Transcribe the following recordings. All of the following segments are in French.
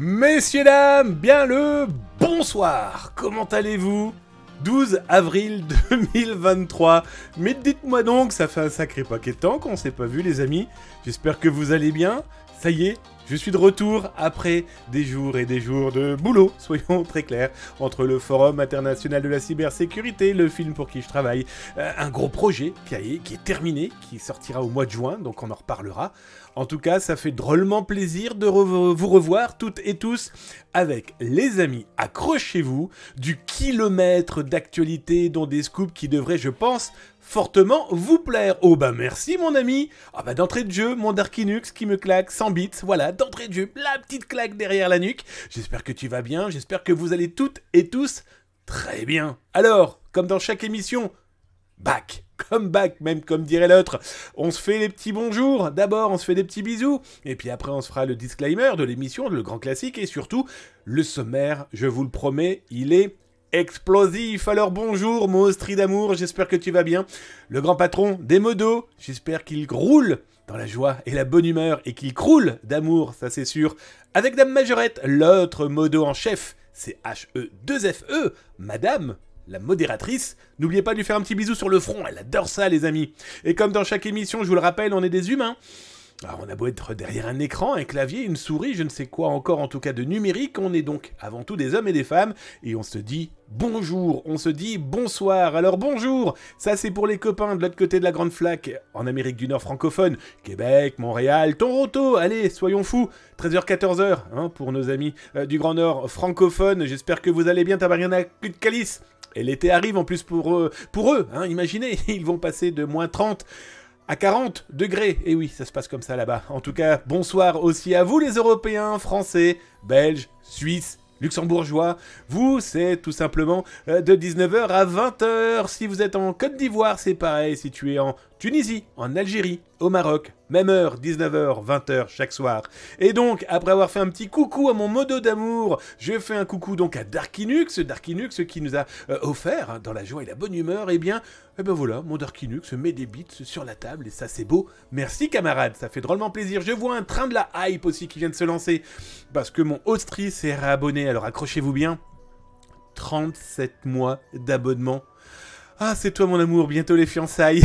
Messieurs, dames, bien le bonsoir. Comment allez-vous? 12 avril 2023. Mais dites-moi donc, ça fait un sacré paquet de temps qu'on s'est pas vu les amis. J'espère que vous allez bien. Ça y est, je suis de retour après des jours et des jours de boulot, soyons très clairs, entre le Forum international de la cybersécurité, le film pour qui je travaille, un gros projet qui est terminé, qui sortira au mois de juin, donc on en reparlera. En tout cas, ça fait drôlement plaisir de vous revoir toutes et tous avec les amis. Accrochez-vous, du kilomètre d'actualité dont des scoops qui devraient, je pense, fortement vous plaire. Oh bah merci mon ami. Ah bah d'entrée de jeu, mon Darkinux qui me claque 100 bits. Voilà, d'entrée de jeu, la petite claque derrière la nuque. J'espère que tu vas bien, j'espère que vous allez toutes et tous très bien. Alors, comme dans chaque émission, back, come back, même comme dirait l'autre. On se fait les petits bonjours, d'abord on se fait des petits bisous, et puis après on se fera le disclaimer de l'émission, le grand classique, et surtout, le sommaire, je vous le promets, il est explosif. Alors bonjour, mon Austrie d'amour, j'espère que tu vas bien. Le grand patron des modos, j'espère qu'il roule dans la joie et la bonne humeur, et qu'il croule d'amour, ça c'est sûr. Avec Dame Majorette, l'autre modo en chef, c'est HE2FE, Madame la modératrice. N'oubliez pas de lui faire un petit bisou sur le front, elle adore ça les amis. Et comme dans chaque émission, je vous le rappelle, on est des humains. Alors on a beau être derrière un écran, un clavier, une souris, je ne sais quoi encore, en tout cas de numérique, on est donc avant tout des hommes et des femmes, et on se dit bonjour, on se dit bonsoir. Alors bonjour, ça c'est pour les copains de l'autre côté de la grande flaque, en Amérique du Nord francophone, Québec, Montréal, Toronto, allez, soyons fous, 13h-14h, hein, pour nos amis du Grand Nord francophone, j'espère que vous allez bien, Tabariana Calice. Et l'été arrive en plus pour eux, hein, imaginez, ils vont passer de moins 30 à 40 degrés. Et oui, ça se passe comme ça là-bas. En tout cas, bonsoir aussi à vous les Européens, Français, Belges, Suisses, Luxembourgeois. Vous, c'est tout simplement de 19h à 20h. Si vous êtes en Côte d'Ivoire, c'est pareil. Si tu es en Tunisie, en Algérie, au Maroc, même heure, 19h, 20h chaque soir. Et donc, après avoir fait un petit coucou à mon modo d'amour, je fais un coucou donc à Darkinux qui nous a offert, hein, dans la joie et la bonne humeur, eh ben voilà, mon Darkinux met des bits sur la table et ça c'est beau. Merci camarade, ça fait drôlement plaisir. Je vois un train de la hype aussi qui vient de se lancer, parce que mon Austrie s'est réabonné, alors accrochez-vous bien, 37 mois d'abonnement. Ah, c'est toi mon amour, bientôt les fiançailles.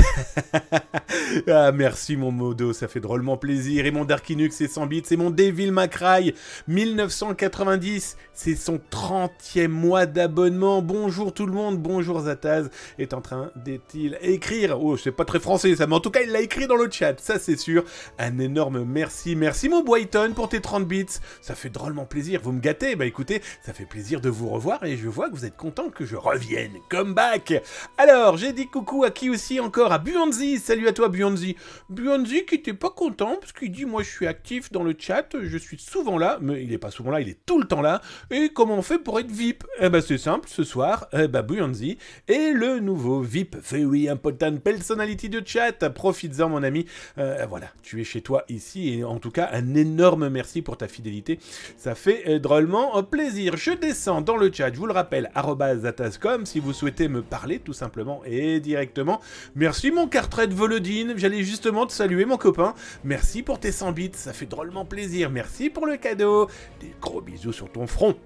Ah, merci mon modo, ça fait drôlement plaisir. Et mon Darkinux, c'est 100 bits, c'est mon Devil May Cry 1990, c'est son 30e mois d'abonnement. Bonjour tout le monde, bonjour Zataz est en train d'est-il écrire. Oh, c'est pas très français ça, mais en tout cas il l'a écrit dans le chat, ça c'est sûr. Un énorme merci, merci mon Boyton pour tes 30 bits, ça fait drôlement plaisir, vous me gâtez. Bah écoutez, ça fait plaisir de vous revoir et je vois que vous êtes content que je revienne. Come back. Alors, j'ai dit coucou à qui aussi encore? À Buanzi, salut à toi Buanzi. Buanzi qui était pas content, parce qu'il dit, moi je suis actif dans le chat, je suis souvent là, mais il est pas souvent là, il est tout le temps là, et comment on fait pour être VIP? Eh ben c'est simple, ce soir, Buanzi est le nouveau VIP, very important personality de chat, profites-en mon ami, voilà, tu es chez toi ici, et en tout cas, un énorme merci pour ta fidélité, ça fait drôlement plaisir. Je descends dans le chat, je vous le rappelle, @zatascom, si vous souhaitez me parler, tout simplement, et directement. Merci mon Cartret Volodine, j'allais justement te saluer mon copain. Merci pour tes 100 bits, ça fait drôlement plaisir. Merci pour le cadeau. Des gros bisous sur ton front.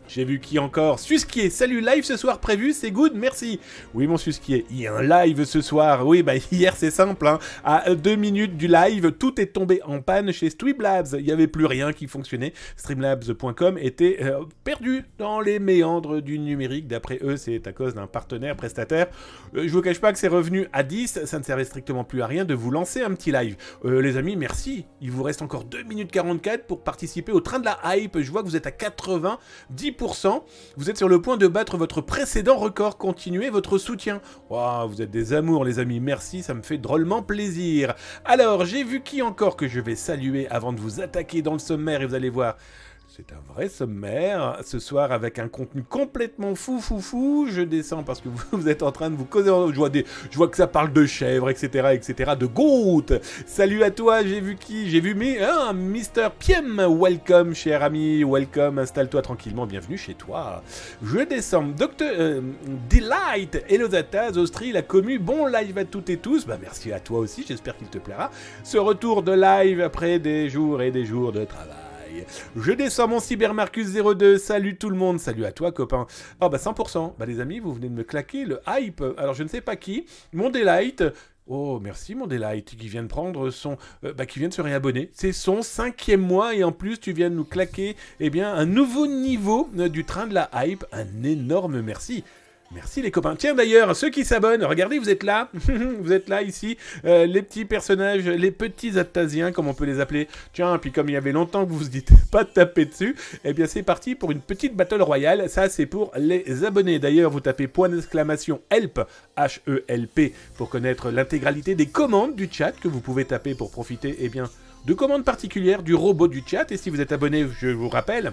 J'ai vu qui encore? Suskier, salut, live ce soir prévu, c'est good, merci. Oui mon Suskier, il y a un live ce soir. Oui, bah hier c'est simple, hein. À 2 minutes du live, tout est tombé en panne chez Streamlabs. Il n'y avait plus rien qui fonctionnait. Streamlabs.com était perdu dans les méandres du numérique. D'après eux, c'est à cause d'un partenaire prestataire. Je vous cache pas que c'est revenu à 10, ça ne servait strictement plus à rien de vous lancer un petit live. Les amis, merci. Il vous reste encore 2 minutes 44 pour participer au train de la hype. Je vois que vous êtes à 90%. Vous êtes sur le point de battre votre précédent record. Continuez votre soutien. Wow, vous êtes des amours les amis, merci, ça me fait drôlement plaisir. Alors, j'ai vu qui encore que je vais saluer avant de vous attaquer dans le sommaire et vous allez voir... C'est un vrai sommaire, ce soir avec un contenu complètement fou. Je descends parce que vous êtes en train de vous causer, je vois que ça parle de chèvres, etc., de goat. Salut à toi, j'ai vu qui? J'ai vu Mr. Piem, welcome cher ami, welcome, installe-toi tranquillement, bienvenue chez toi. Je descends, Dr. Delight, Hello Zataz, Austrie, la commu, bon live à toutes et tous, bah merci à toi aussi, j'espère qu'il te plaira. Ce retour de live après des jours et des jours de travail. aïe. Je descends mon CyberMarcus02, salut tout le monde, salut à toi copain. Ah bah 100%, bah les amis, vous venez de me claquer le hype. Alors je ne sais pas qui, mon Delight... Oh, merci mon Delight, qui vient de prendre son... qui vient de se réabonner. C'est son 5e mois et en plus tu viens de nous claquer, eh bien, un nouveau niveau du train de la hype. Un énorme merci. Merci les copains. Tiens d'ailleurs, ceux qui s'abonnent, regardez, vous êtes là. Vous êtes là ici. Les petits personnages, les petits Attasiens, comme on peut les appeler. Tiens, puis comme il y avait longtemps que vous vous dites pas de taper dessus, eh bien c'est parti pour une petite battle royale. Ça c'est pour les abonnés. D'ailleurs, vous tapez point d'exclamation HELP, H-E-L-P, pour connaître l'intégralité des commandes du chat que vous pouvez taper pour profiter, eh bien, de commandes particulières du robot du chat. Et si vous êtes abonné, je vous rappelle...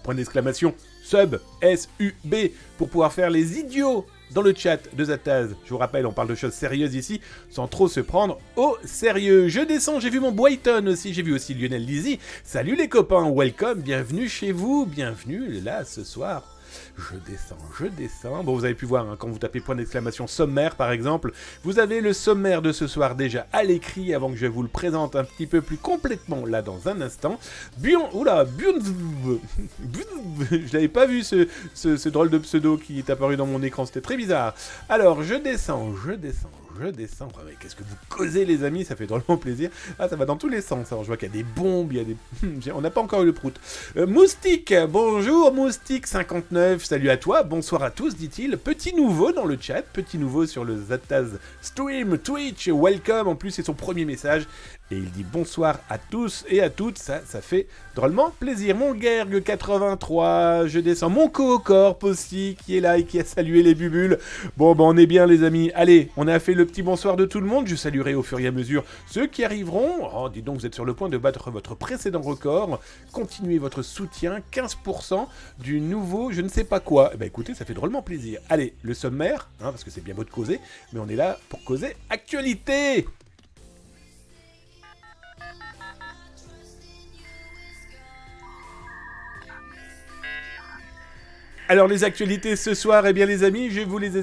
point d'exclamation, sub, S-U-B, pour pouvoir faire les idiots dans le chat de Zataz. Je vous rappelle, on parle de choses sérieuses ici, sans trop se prendre au sérieux. Je descends, j'ai vu mon Boyton aussi, j'ai vu aussi Lionel Lizzy. Salut les copains, welcome, bienvenue chez vous, bienvenue là ce soir. Je descends. Bon, vous avez pu voir, hein, quand vous tapez point d'exclamation sommaire, par exemple, vous avez le sommaire de ce soir déjà à l'écrit, avant que je vous le présente un petit peu plus complètement, là, dans un instant. Je n'avais pas vu ce drôle de pseudo qui est apparu dans mon écran, c'était très bizarre. Alors, je descends. Mais qu'est-ce que vous causez, les amis, ça fait drôlement plaisir. Ah, ça va dans tous les sens. Alors, je vois qu'il y a des bombes, il y a des... On n'a pas encore eu le prout. Moustique, bonjour Moustique59, salut à toi, bonsoir à tous, dit-il. Petit nouveau dans le chat, petit nouveau sur le Zataz Stream, Twitch, welcome. En plus, c'est son premier message. Et il dit bonsoir à tous et à toutes, ça fait drôlement plaisir. Mon Gerg83, je descends. Mon Co-Corp aussi, qui est là et qui a salué les bubules. Bon, on est bien les amis. Allez, on a fait le petit bonsoir de tout le monde. Je saluerai au fur et à mesure ceux qui arriveront. Oh, dis donc, vous êtes sur le point de battre votre précédent record. Continuez votre soutien, 15% du nouveau je ne sais pas quoi. Eh ben écoutez, ça fait drôlement plaisir. Allez, le sommaire, hein, parce que c'est bien beau de causer, mais on est là pour causer actualité. Alors les actualités ce soir, eh bien les amis, je vous les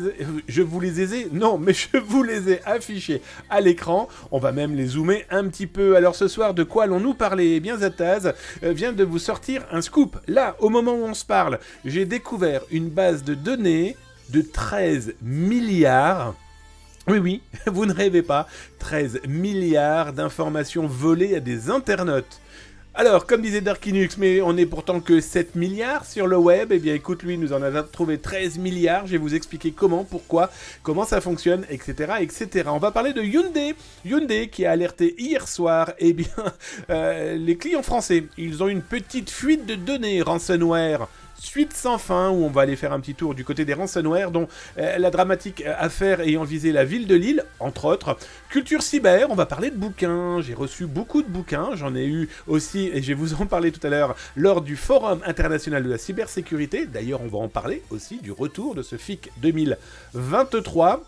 ai affichées à l'écran. On va même les zoomer un petit peu. Alors ce soir, de quoi allons-nous parler? Eh bien Zataz vient de vous sortir un scoop. Là, au moment où on se parle, j'ai découvert une base de données de 13 milliards... Oui, vous ne rêvez pas, 13 milliards d'informations volées à des internautes. Alors, comme disait Darkinux, mais on n'est pourtant que 7 milliards sur le web, eh bien écoute, lui, nous en a trouvé 13 milliards, je vais vous expliquer comment, pourquoi, comment ça fonctionne, etc., etc. On va parler de Hyundai qui a alerté hier soir, eh bien, les clients français, ils ont une petite fuite de données ransomware. Suite sans fin, où on va aller faire un petit tour du côté des ransomware, dont la dramatique affaire ayant visé la ville de Lille, entre autres. Culture cyber, on va parler de bouquins. J'ai reçu beaucoup de bouquins, j'en ai eu aussi, et je vais vous en parler tout à l'heure, lors du Forum international de la cybersécurité. D'ailleurs, on va en parler aussi du retour de ce FIC 2023.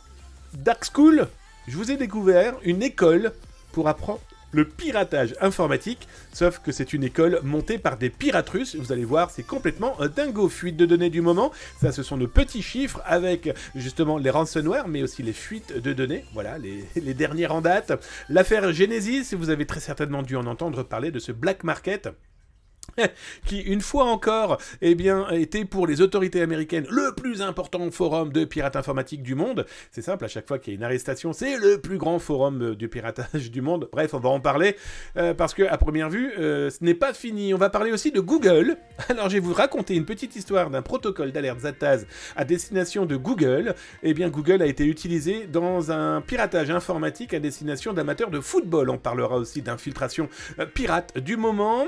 Dark School, je vous ai découvert une école pour apprendre le piratage informatique, sauf que c'est une école montée par des pirates russes. Vous allez voir, c'est complètement dingo. Fuite de données du moment, ça ce sont nos petits chiffres avec justement les ransomware, mais aussi les fuites de données, voilà, les dernières en date. L'affaire Genesis, vous avez très certainement dû en entendre parler de ce black market qui, une fois encore, eh bien, était pour les autorités américaines le plus important forum de pirates informatiques du monde. C'est simple, à chaque fois qu'il y a une arrestation, c'est le plus grand forum du piratage du monde. Bref, on va en parler, parce que à première vue, ce n'est pas fini. On va parler aussi de Google. Alors, je vais vous raconter une petite histoire d'un protocole d'alerte Zataz à destination de Google. Eh bien, Google a été utilisé dans un piratage informatique à destination d'amateurs de football. On parlera aussi d'infiltration pirate du moment.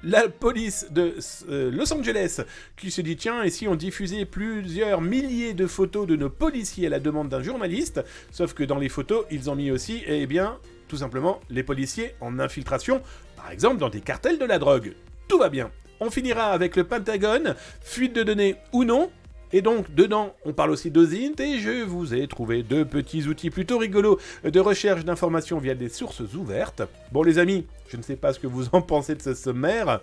La police de Los Angeles qui se dit tiens, et si on diffusait plusieurs milliers de photos de nos policiers à la demande d'un journaliste, sauf que dans les photos, ils ont mis aussi, eh bien, tout simplement, les policiers en infiltration, par exemple dans des cartels de la drogue. Tout va bien. On finira avec le Pentagone, fuite de données ou non. Et donc, dedans, on parle aussi d'OSINT, et je vous ai trouvé deux petits outils plutôt rigolos de recherche d'informations via des sources ouvertes. Bon les amis, je ne sais pas ce que vous en pensez de ce sommaire.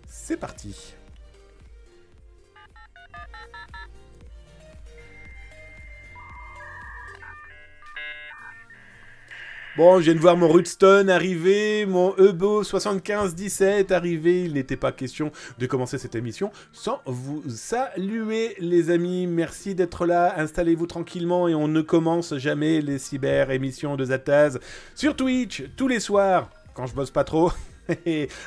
C'est parti. Bon, je viens de voir mon Rudstone arriver, mon Ebo 7517 arriver. Il n'était pas question de commencer cette émission sans vous saluer, les amis. Merci d'être là. Installez-vous tranquillement et on ne commence jamais les cyber-émissions de Zataz sur Twitch tous les soirs, quand je bosse pas trop.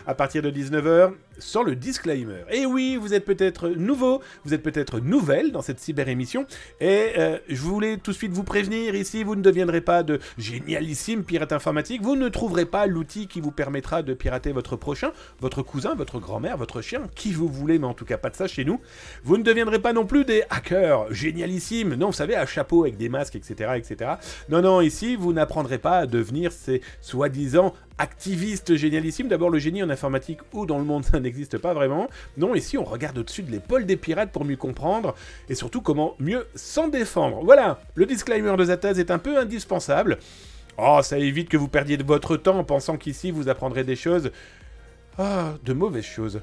À partir de 19h, sans le disclaimer. Et oui, vous êtes peut-être nouveau, vous êtes peut-être nouvelle dans cette cyber-émission, et je voulais tout de suite vous prévenir, ici, vous ne deviendrez pas de génialissime pirate informatique, vous ne trouverez pas l'outil qui vous permettra de pirater votre prochain, votre cousin, votre grand-mère, votre chien, qui vous voulez, mais en tout cas pas de ça chez nous. Vous ne deviendrez pas non plus des hackers génialissimes, non, vous savez, à chapeau avec des masques, etc., etc. Non, non, ici, vous n'apprendrez pas à devenir ces soi-disant activistes génialissimes. D'abord, le génie en informatique ou dans le monde, ça n'existe pas vraiment. Non, ici, on regarde au-dessus de l'épaule des pirates pour mieux comprendre et surtout comment mieux s'en défendre. Voilà, le disclaimer de Zataz est un peu indispensable. Oh, ça évite que vous perdiez de votre temps en pensant qu'ici, vous apprendrez des choses... Ah, de mauvaises choses.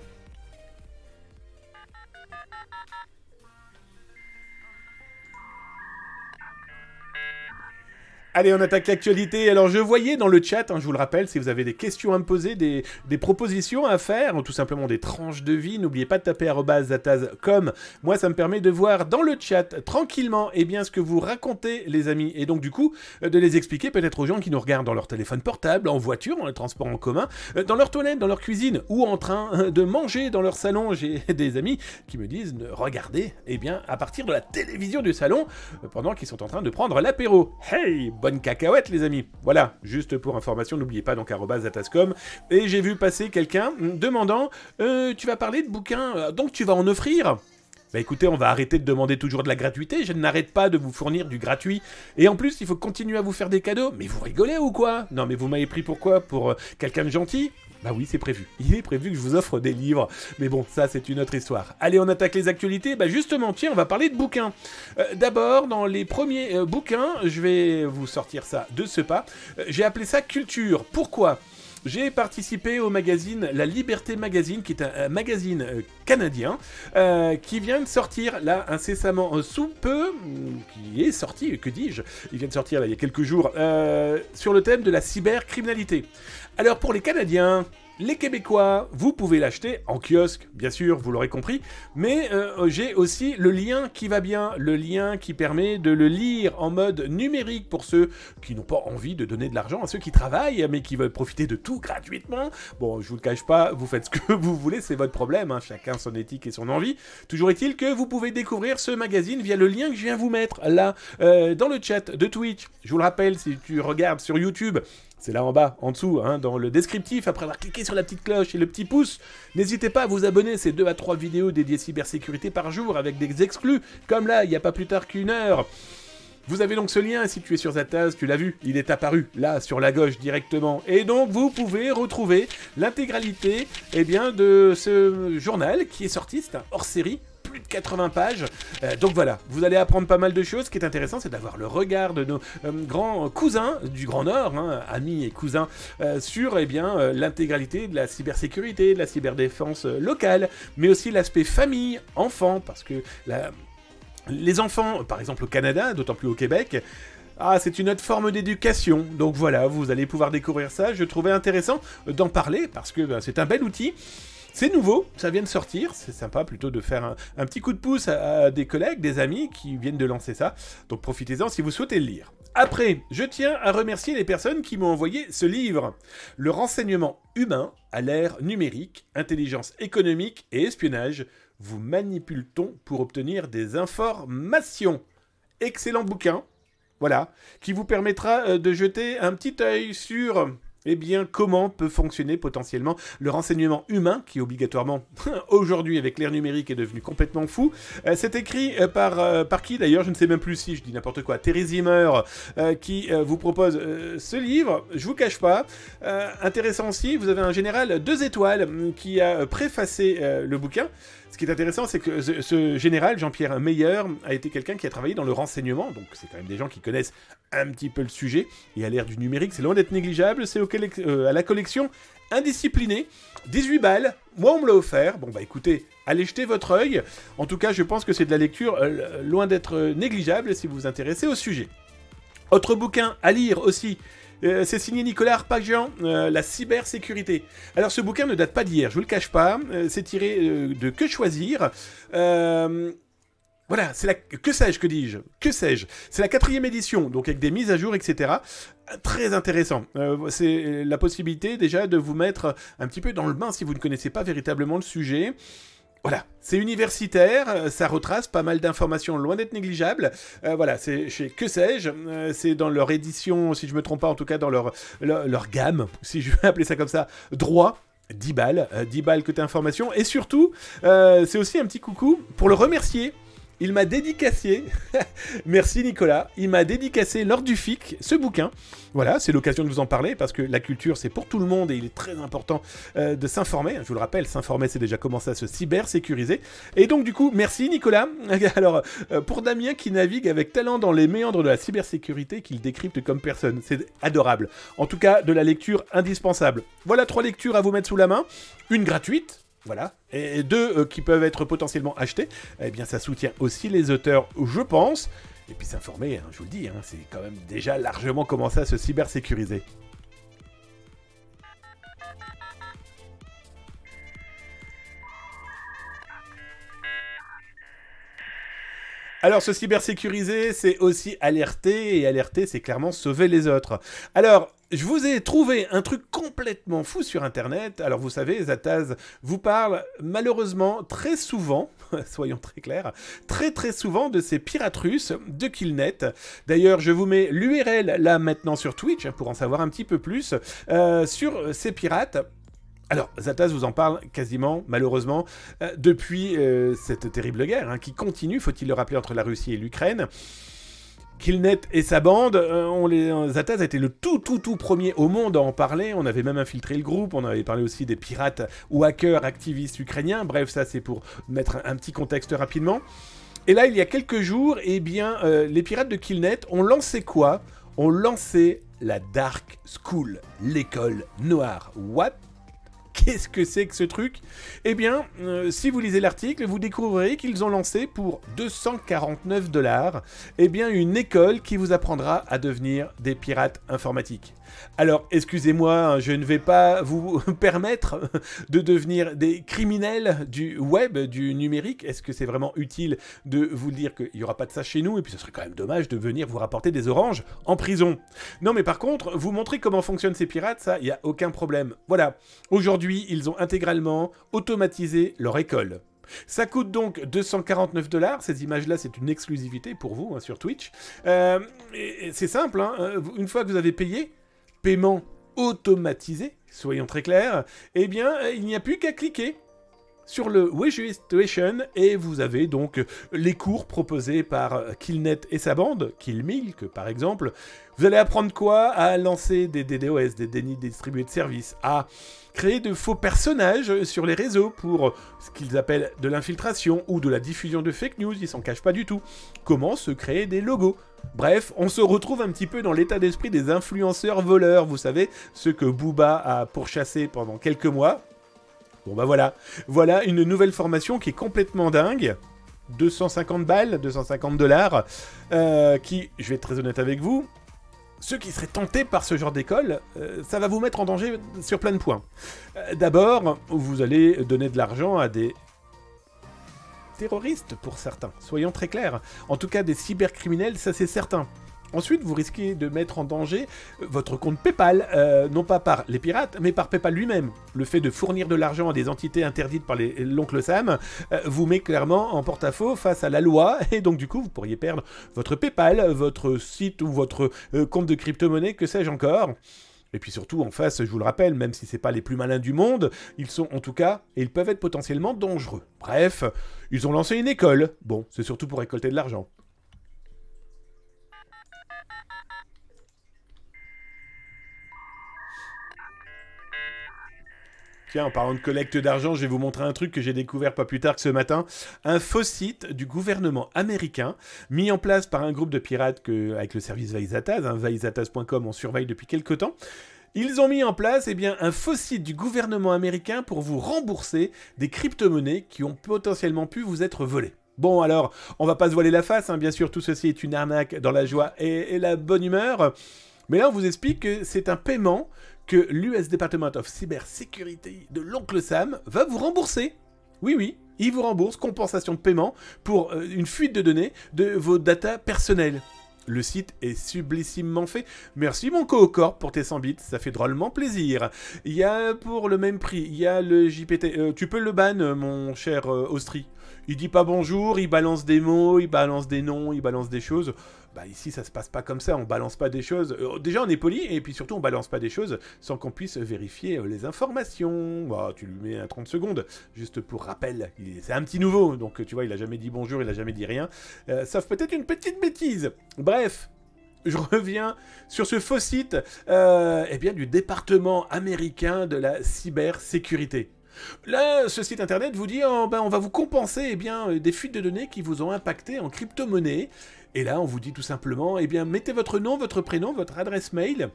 Allez, on attaque l'actualité. Alors, je voyais dans le chat, je vous le rappelle, si vous avez des questions à me poser, des propositions à faire, ou tout simplement des tranches de vie, n'oubliez pas de taper @zataz.com. Moi, ça me permet de voir dans le chat, tranquillement, eh bien, ce que vous racontez, les amis. Et donc, du coup, de les expliquer peut-être aux gens qui nous regardent dans leur téléphone portable, en voiture, dans les transports en commun, dans leur toilette, dans leur cuisine, ou en train de manger dans leur salon. J'ai des amis qui me disent de regarder, eh bien, à partir de la télévision du salon, pendant qu'ils sont en train de prendre l'apéro. Hey! Bonne cacahuète, les amis. Voilà, juste pour information, n'oubliez pas donc @zataz.com. Et j'ai vu passer quelqu'un demandant tu vas parler de bouquins, donc tu vas en offrir? Bah écoutez, on va arrêter de demander toujours de la gratuité, je n'arrête pas de vous fournir du gratuit. Et en plus, il faut continuer à vous faire des cadeaux. Mais vous rigolez ou quoi? Non mais vous m'avez pris pour quoi? Pour quelqu'un de gentil? Bah oui, c'est prévu. Il est prévu que je vous offre des livres. Mais bon, ça, c'est une autre histoire. Allez, on attaque les actualités. Bah justement, tiens, on va parler de bouquins. D'abord, dans les premiers bouquins, je vais vous sortir ça de ce pas. J'ai appelé ça Culture. Pourquoi ? J'ai participé au magazine La Liberté Magazine, qui est un magazine canadien, qui vient de sortir, là, incessamment sous peu, qui est sorti, que dis-je, il vient de sortir, là, il y a quelques jours, sur le thème de la cybercriminalité. Alors, pour les Canadiens, les Québécois, vous pouvez l'acheter en kiosque, bien sûr, vous l'aurez compris, mais j'ai aussi le lien qui va bien, le lien qui permet de le lire en mode numérique pour ceux qui n'ont pas envie de donner de l'argent à ceux qui travaillent, mais qui veulent profiter de tout gratuitement. Bon, je vous le cache pas, vous faites ce que vous voulez, c'est votre problème, chacun son éthique et son envie. Toujours est-il que vous pouvez découvrir ce magazine via le lien que je viens vous mettre là, dans le chat de Twitch. Je vous le rappelle, si tu regardes sur YouTube, c'est là en bas, en dessous, dans le descriptif, après avoir cliqué sur la petite cloche et le petit pouce. N'hésitez pas à vous abonner, c'est 2 à 3 vidéos dédiées cybersécurité par jour avec des exclus, comme là, il n'y a pas plus tard qu'1 heure. Vous avez donc ce lien, si tu es sur Zataz, tu l'as vu, il est apparu, là, sur la gauche, directement. Et donc, vous pouvez retrouver l'intégralité, eh bien, de ce journal qui est sorti, c'est un hors-série, plus de 80 pages. Donc voilà, vous allez apprendre pas mal de choses. Ce qui est intéressant, c'est d'avoir le regard de nos grands cousins du Grand Nord, amis et cousins, sur eh bien l'intégralité de la cybersécurité, de la cyberdéfense locale, mais aussi l'aspect famille, enfant, parce que les enfants, par exemple au Canada, d'autant plus au Québec, c'est une autre forme d'éducation. Donc voilà, vous allez pouvoir découvrir ça. Je trouvais intéressant d'en parler parce que c'est un bel outil. C'est nouveau, ça vient de sortir, c'est sympa plutôt de faire un petit coup de pouce à des collègues, des amis qui viennent de lancer ça, donc profitez-en si vous souhaitez le lire. Après, je tiens à remercier les personnes qui m'ont envoyé ce livre, Le renseignement humain à l'ère numérique, intelligence économique et espionnage, vous manipule-t-on pour obtenir des informations? Excellent bouquin, voilà, qui vous permettra de jeter un petit œil sur... Eh bien, comment peut fonctionner potentiellement le renseignement humain, qui obligatoirement, aujourd'hui, avec l'ère numérique, est devenu complètement fou. C'est écrit par qui, d'ailleurs, je ne sais même plus si je dis n'importe quoi, Terry Zimmer, qui vous propose ce livre. Je vous cache pas. Intéressant aussi, vous avez un général 2 étoiles qui a préfacé le bouquin. Ce qui est intéressant, c'est que ce général, Jean-Pierre Meyer, a été quelqu'un qui a travaillé dans le renseignement, donc c'est quand même des gens qui connaissent un petit peu le sujet, et à l'ère du numérique, c'est loin d'être négligeable, c'est à la collection Indiscipliné, 18 balles, moi on me l'a offert, bon bah écoutez, allez jeter votre œil, en tout cas je pense que c'est de la lecture loin d'être négligeable si vous vous intéressez au sujet. Autre bouquin à lire aussi, C'est signé Nicolas Arpagian, la cybersécurité. Alors ce bouquin ne date pas d'hier, je vous le cache pas, c'est tiré de Que choisir. Voilà, c'est la... Que sais-je, que dis-je? Que sais-je? C'est la 4e édition, donc avec des mises à jour, etc. Très intéressant. C'est la possibilité déjà de vous mettre un petit peu dans le bain si vous ne connaissez pas véritablement le sujet. Voilà, c'est universitaire, ça retrace pas mal d'informations loin d'être négligeables. Voilà, c'est chez Que sais-je, c'est dans leur édition, si je me trompe pas, en tout cas dans leur gamme, si je vais appeler ça comme ça, droit. 10 balles côté information. Et surtout, c'est aussi un petit coucou pour le remercier. Il m'a dédicacé, merci Nicolas, il m'a dédicacé lors du FIC ce bouquin. Voilà, c'est l'occasion de vous en parler parce que la culture c'est pour tout le monde et il est très important de s'informer. Je vous le rappelle, s'informer c'est déjà commencer à se cybersécuriser. Et donc du coup, merci Nicolas. Alors, pour Damien qui navigue avec talent dans les méandres de la cybersécurité qu'il décrypte comme personne, c'est adorable. En tout cas, de la lecture indispensable. Voilà 3 lectures à vous mettre sous la main, une gratuite. Voilà, et 2 qui peuvent être potentiellement achetés, eh bien ça soutient aussi les auteurs, je pense. Et puis s'informer, hein, je vous le dis, hein, c'est quand même déjà largement commencé à se cybersécuriser. Alors, se cybersécuriser, c'est aussi alerter, et alerter, c'est clairement sauver les autres. Alors, je vous ai trouvé un truc complètement fou sur Internet. Alors, vous savez, Zataz vous parle malheureusement très souvent, soyons très clairs, très souvent de ces pirates russes de Killnet. D'ailleurs, je vous mets l'URL là maintenant sur Twitch pour en savoir un petit peu plus sur ces pirates. Alors, Zataz vous en parle quasiment, malheureusement, depuis cette terrible guerre, hein, qui continue, faut-il le rappeler, entre la Russie et l'Ukraine. Killnet et sa bande, Zataz a été le tout premier au monde à en parler, on avait même infiltré le groupe, on avait parlé aussi des pirates ou hackers activistes ukrainiens, bref, ça c'est pour mettre un petit contexte rapidement. Et là, il y a quelques jours, eh bien, les pirates de Killnet ont lancé quoi? Ont lancé la Dark School, l'école noire. What? Qu'est-ce que c'est que ce truc? Eh bien, si vous lisez l'article, vous découvrirez qu'ils ont lancé pour 249 $, eh bien, une école qui vous apprendra à devenir des pirates informatiques. Alors, excusez-moi, je ne vais pas vous permettre de devenir des criminels du web, du numérique. Est-ce que c'est vraiment utile de vous dire qu'il n'y aura pas de ça chez nous? Et puis, ce serait quand même dommage de venir vous rapporter des oranges en prison. Non, mais par contre, vous montrer comment fonctionnent ces pirates, ça, il n'y a aucun problème. Voilà. Aujourd'hui, ils ont intégralement automatisé leur école. Ça coûte donc 249 $. Ces images-là, c'est une exclusivité pour vous hein, sur Twitch. C'est simple, hein, une fois que vous avez payé, paiement automatisé, soyons très clairs, eh bien, il n'y a plus qu'à cliquer sur le Registration et vous avez donc les cours proposés par Killnet et sa bande, Killmilk par exemple. Vous allez apprendre quoi? À lancer des DDoS, des dénis distribués de services, à créer de faux personnages sur les réseaux pour ce qu'ils appellent de l'infiltration ou de la diffusion de fake news, ils s'en cachent pas du tout. Comment se créer des logos? Bref, on se retrouve un petit peu dans l'état d'esprit des influenceurs voleurs, vous savez, ceux que Booba a pourchassés pendant quelques mois. Bon bah voilà, voilà une nouvelle formation qui est complètement dingue. 250 balles, 250 $, qui, je vais être très honnête avec vous, ceux qui seraient tentés par ce genre d'école, ça va vous mettre en danger sur plein de points. D'abord, vous allez donner de l'argent à des terroristes pour certains, soyons très clairs. En tout cas, des cybercriminels, ça c'est certain. Ensuite, vous risquez de mettre en danger votre compte PayPal, non pas par les pirates, mais par PayPal lui-même. Le fait de fournir de l'argent à des entités interdites par l'oncle Sam vous met clairement en porte-à-faux face à la loi, et donc du coup, vous pourriez perdre votre PayPal, votre site ou votre compte de crypto-monnaie, que sais-je encore. Et puis surtout, en face, je vous le rappelle, même si c'est pas les plus malins du monde, ils sont en tout cas, et ils peuvent être potentiellement dangereux. Bref, ils ont lancé une école. Bon, c'est surtout pour récolter de l'argent. Tiens, en parlant de collecte d'argent, je vais vous montrer un truc que j'ai découvert pas plus tard que ce matin. Un faux site du gouvernement américain, mis en place par un groupe de pirates avec le service Vaisataz, hein, vaisataz.com, on surveille depuis quelques temps. Ils ont mis en place eh bien, un faux site du gouvernement américain pour vous rembourser des crypto-monnaies qui ont potentiellement pu vous être volées. Bon alors, on va pas se voiler la face, hein, bien sûr, tout ceci est une arnaque dans la joie et la bonne humeur. Mais là, on vous explique que c'est un paiement que l'US Department of Cybersecurity de l'oncle Sam va vous rembourser. Oui, oui, il vous rembourse compensation de paiement pour une fuite de données de vos datas personnelles. Le site est sublissimement fait. Merci mon Coocorp pour tes 100 bits, ça fait drôlement plaisir. Il y a pour le même prix, il y a le JPT. Tu peux le ban, mon cher Austri. Il dit pas bonjour, il balance des mots, il balance des noms, il balance des choses. Bah ici ça se passe pas comme ça, on balance pas des choses. Déjà on est poli et puis surtout on balance pas des choses sans qu'on puisse vérifier les informations. Bah tu lui mets un 30 secondes, juste pour rappel. C'est un petit nouveau, donc tu vois il a jamais dit bonjour, il a jamais dit rien. Sauf peut-être une petite bêtise. Bref. Je reviens sur ce faux site eh bien, du département américain de la cybersécurité. Là, ce site internet vous dit oh, ben, on va vous compenser eh bien, des fuites de données qui vous ont impacté en crypto-monnaie. Et là, on vous dit tout simplement eh bien, mettez votre nom, votre prénom, votre adresse mail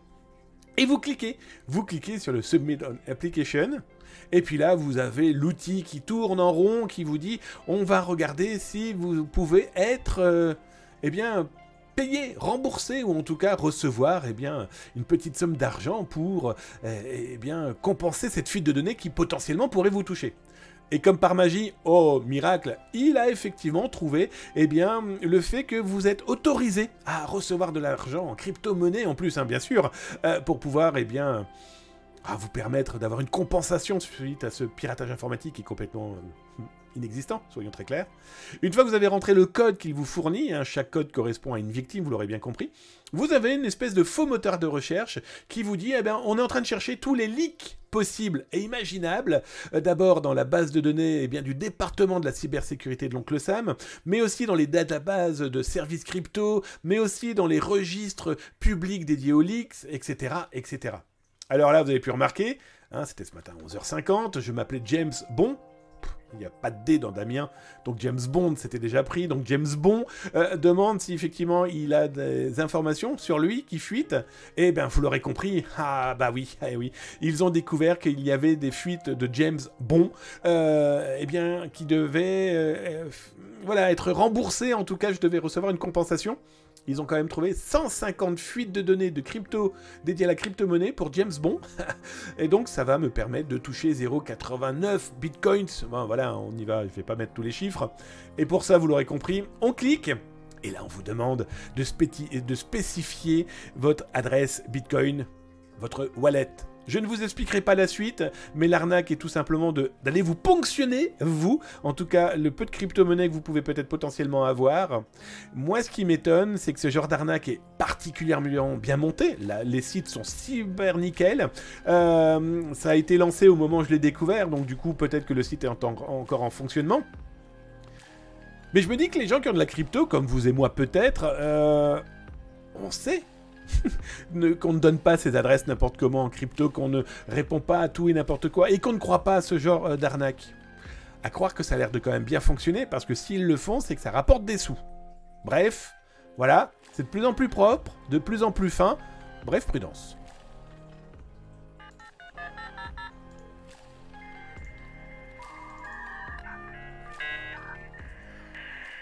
et vous cliquez. Vous cliquez sur le Submit on Application. Et puis là, vous avez l'outil qui tourne en rond qui vous dit on va regarder si vous pouvez être eh bien, payer, rembourser ou en tout cas recevoir eh bien, une petite somme d'argent pour eh bien, compenser cette fuite de données qui potentiellement pourrait vous toucher. Et comme par magie, oh miracle, il a effectivement trouvé eh bien, le fait que vous êtes autorisé à recevoir de l'argent en crypto-monnaie en plus, hein, bien sûr, pour pouvoir eh bien, vous permettre d'avoir une compensation suite à ce piratage informatique qui est complètement inexistant, soyons très clairs. Une fois que vous avez rentré le code qu'il vous fournit, hein, chaque code correspond à une victime, vous l'aurez bien compris, vous avez une espèce de faux moteur de recherche qui vous dit, eh bien, on est en train de chercher tous les leaks possibles et imaginables, d'abord dans la base de données eh bien, du département de la cybersécurité de l'oncle Sam, mais aussi dans les databases de services crypto, mais aussi dans les registres publics dédiés aux leaks, etc., etc. Alors là, vous avez pu remarquer, hein, c'était ce matin à 11h50, je m'appelais James Bond. Il n'y a pas de D dans Damien, donc James Bond c'était déjà pris, donc James Bond demande si effectivement il a des informations sur lui qui fuitent, et bien vous l'aurez compris, ah bah oui, ah oui, ils ont découvert qu'il y avait des fuites de James Bond, eh bien qui devaient voilà, être remboursées, en tout cas je devais recevoir une compensation. Ils ont quand même trouvé 150 fuites de données de crypto dédiées à la crypto-monnaie pour James Bond. Et donc, ça va me permettre de toucher 0,89 bitcoins. Bon, voilà, on y va, je ne vais pas mettre tous les chiffres. Et pour ça, vous l'aurez compris, on clique. Et là, on vous demande de spécifier votre adresse bitcoin, votre wallet. Je ne vous expliquerai pas la suite, mais l'arnaque est tout simplement d'aller vous ponctionner, vous, en tout cas le peu de crypto-monnaie que vous pouvez peut-être potentiellement avoir. Moi, ce qui m'étonne, c'est que ce genre d'arnaque est particulièrement bien monté. Là, les sites sont super nickel. Ça a été lancé au moment où je l'ai découvert, donc du coup, peut-être que le site est encore en fonctionnement. Mais je me dis que les gens qui ont de la crypto, comme vous et moi peut-être, on sait qu'on ne donne pas ses adresses n'importe comment en crypto, qu'on ne répond pas à tout et n'importe quoi, et qu'on ne croit pas à ce genre d'arnaque. À croire que ça a l'air de quand même bien fonctionner, parce que s'ils le font, c'est que ça rapporte des sous. Bref, voilà, c'est de plus en plus propre, de plus en plus fin, bref, prudence.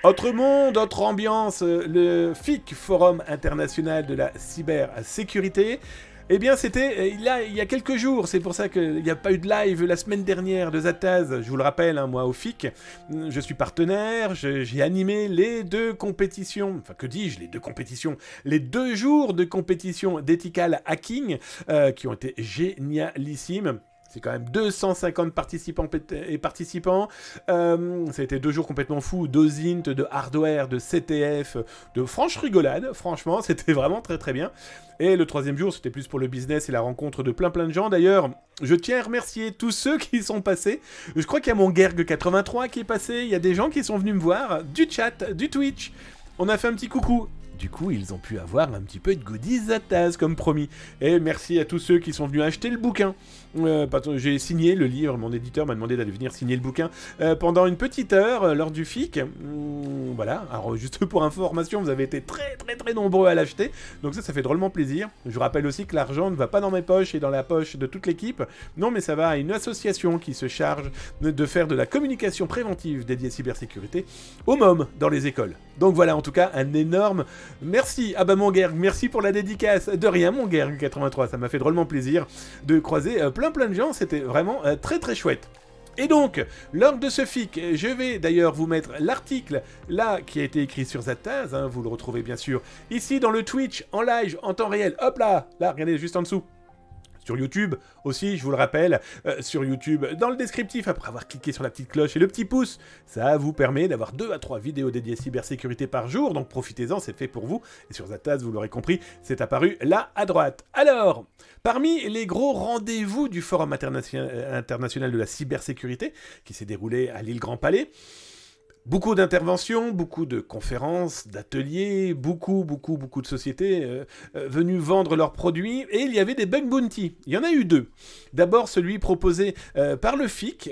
Autre monde, autre ambiance, le FIC, Forum International de la Cybersécurité, eh bien c'était il y a quelques jours, c'est pour ça qu'il n'y a pas eu de live la semaine dernière de Zataz, je vous le rappelle, hein, moi au FIC, je suis partenaire, j'ai animé les deux compétitions, enfin que dis-je, les deux compétitions, les 2 jours de compétition d'ethical hacking qui ont été génialissimes. C'est quand même 250 participants et participants. Ça a été 2 jours complètement fous, d'OSINT, de hardware, de CTF, de franche rigolade. Franchement, c'était vraiment très très bien. Et le 3e jour, c'était plus pour le business et la rencontre de plein de gens. D'ailleurs, je tiens à remercier tous ceux qui sont passés. Je crois qu'il y a mon Gerg83 qui est passé. Il y a des gens qui sont venus me voir, du chat, du Twitch. On a fait un petit coucou. Du coup, ils ont pu avoir un petit peu de goodies Zataz, comme promis. Et merci à tous ceux qui sont venus acheter le bouquin. J'ai signé le livre, mon éditeur m'a demandé d'aller venir signer le bouquin pendant une petite heure lors du FIC. Voilà, alors juste pour information, vous avez été très nombreux à l'acheter. Donc ça fait drôlement plaisir. Je vous rappelle aussi que l'argent ne va pas dans mes poches et dans la poche de toute l'équipe. Non, mais ça va à une association qui se charge de faire de la communication préventive dédiée à cybersécurité au MOM dans les écoles. Donc voilà, en tout cas, un énorme merci. Ah bah mon Gerg, merci pour la dédicace. De rien, mon Gerg83, ça m'a fait drôlement plaisir de croiser plein de gens, c'était vraiment très très chouette. Et donc, lors de ce FIC, je vais d'ailleurs vous mettre l'article là qui a été écrit sur Zataz, hein, vous le retrouvez bien sûr ici dans le Twitch, en live, en temps réel, hop là, regardez juste en dessous. Sur YouTube aussi, je vous le rappelle, sur YouTube, dans le descriptif, après avoir cliqué sur la petite cloche et le petit pouce, ça vous permet d'avoir 2 à 3 vidéos dédiées cybersécurité par jour, donc profitez-en, c'est fait pour vous. Et sur Zataz, vous l'aurez compris, c'est apparu là à droite. Alors, parmi les gros rendez-vous du Forum international de la cybersécurité, qui s'est déroulé à l'île Grand Palais, beaucoup d'interventions, beaucoup de conférences, d'ateliers, beaucoup de sociétés venues vendre leurs produits, et il y avait des bug bounty. Il y en a eu 2. D'abord celui proposé par le FIC,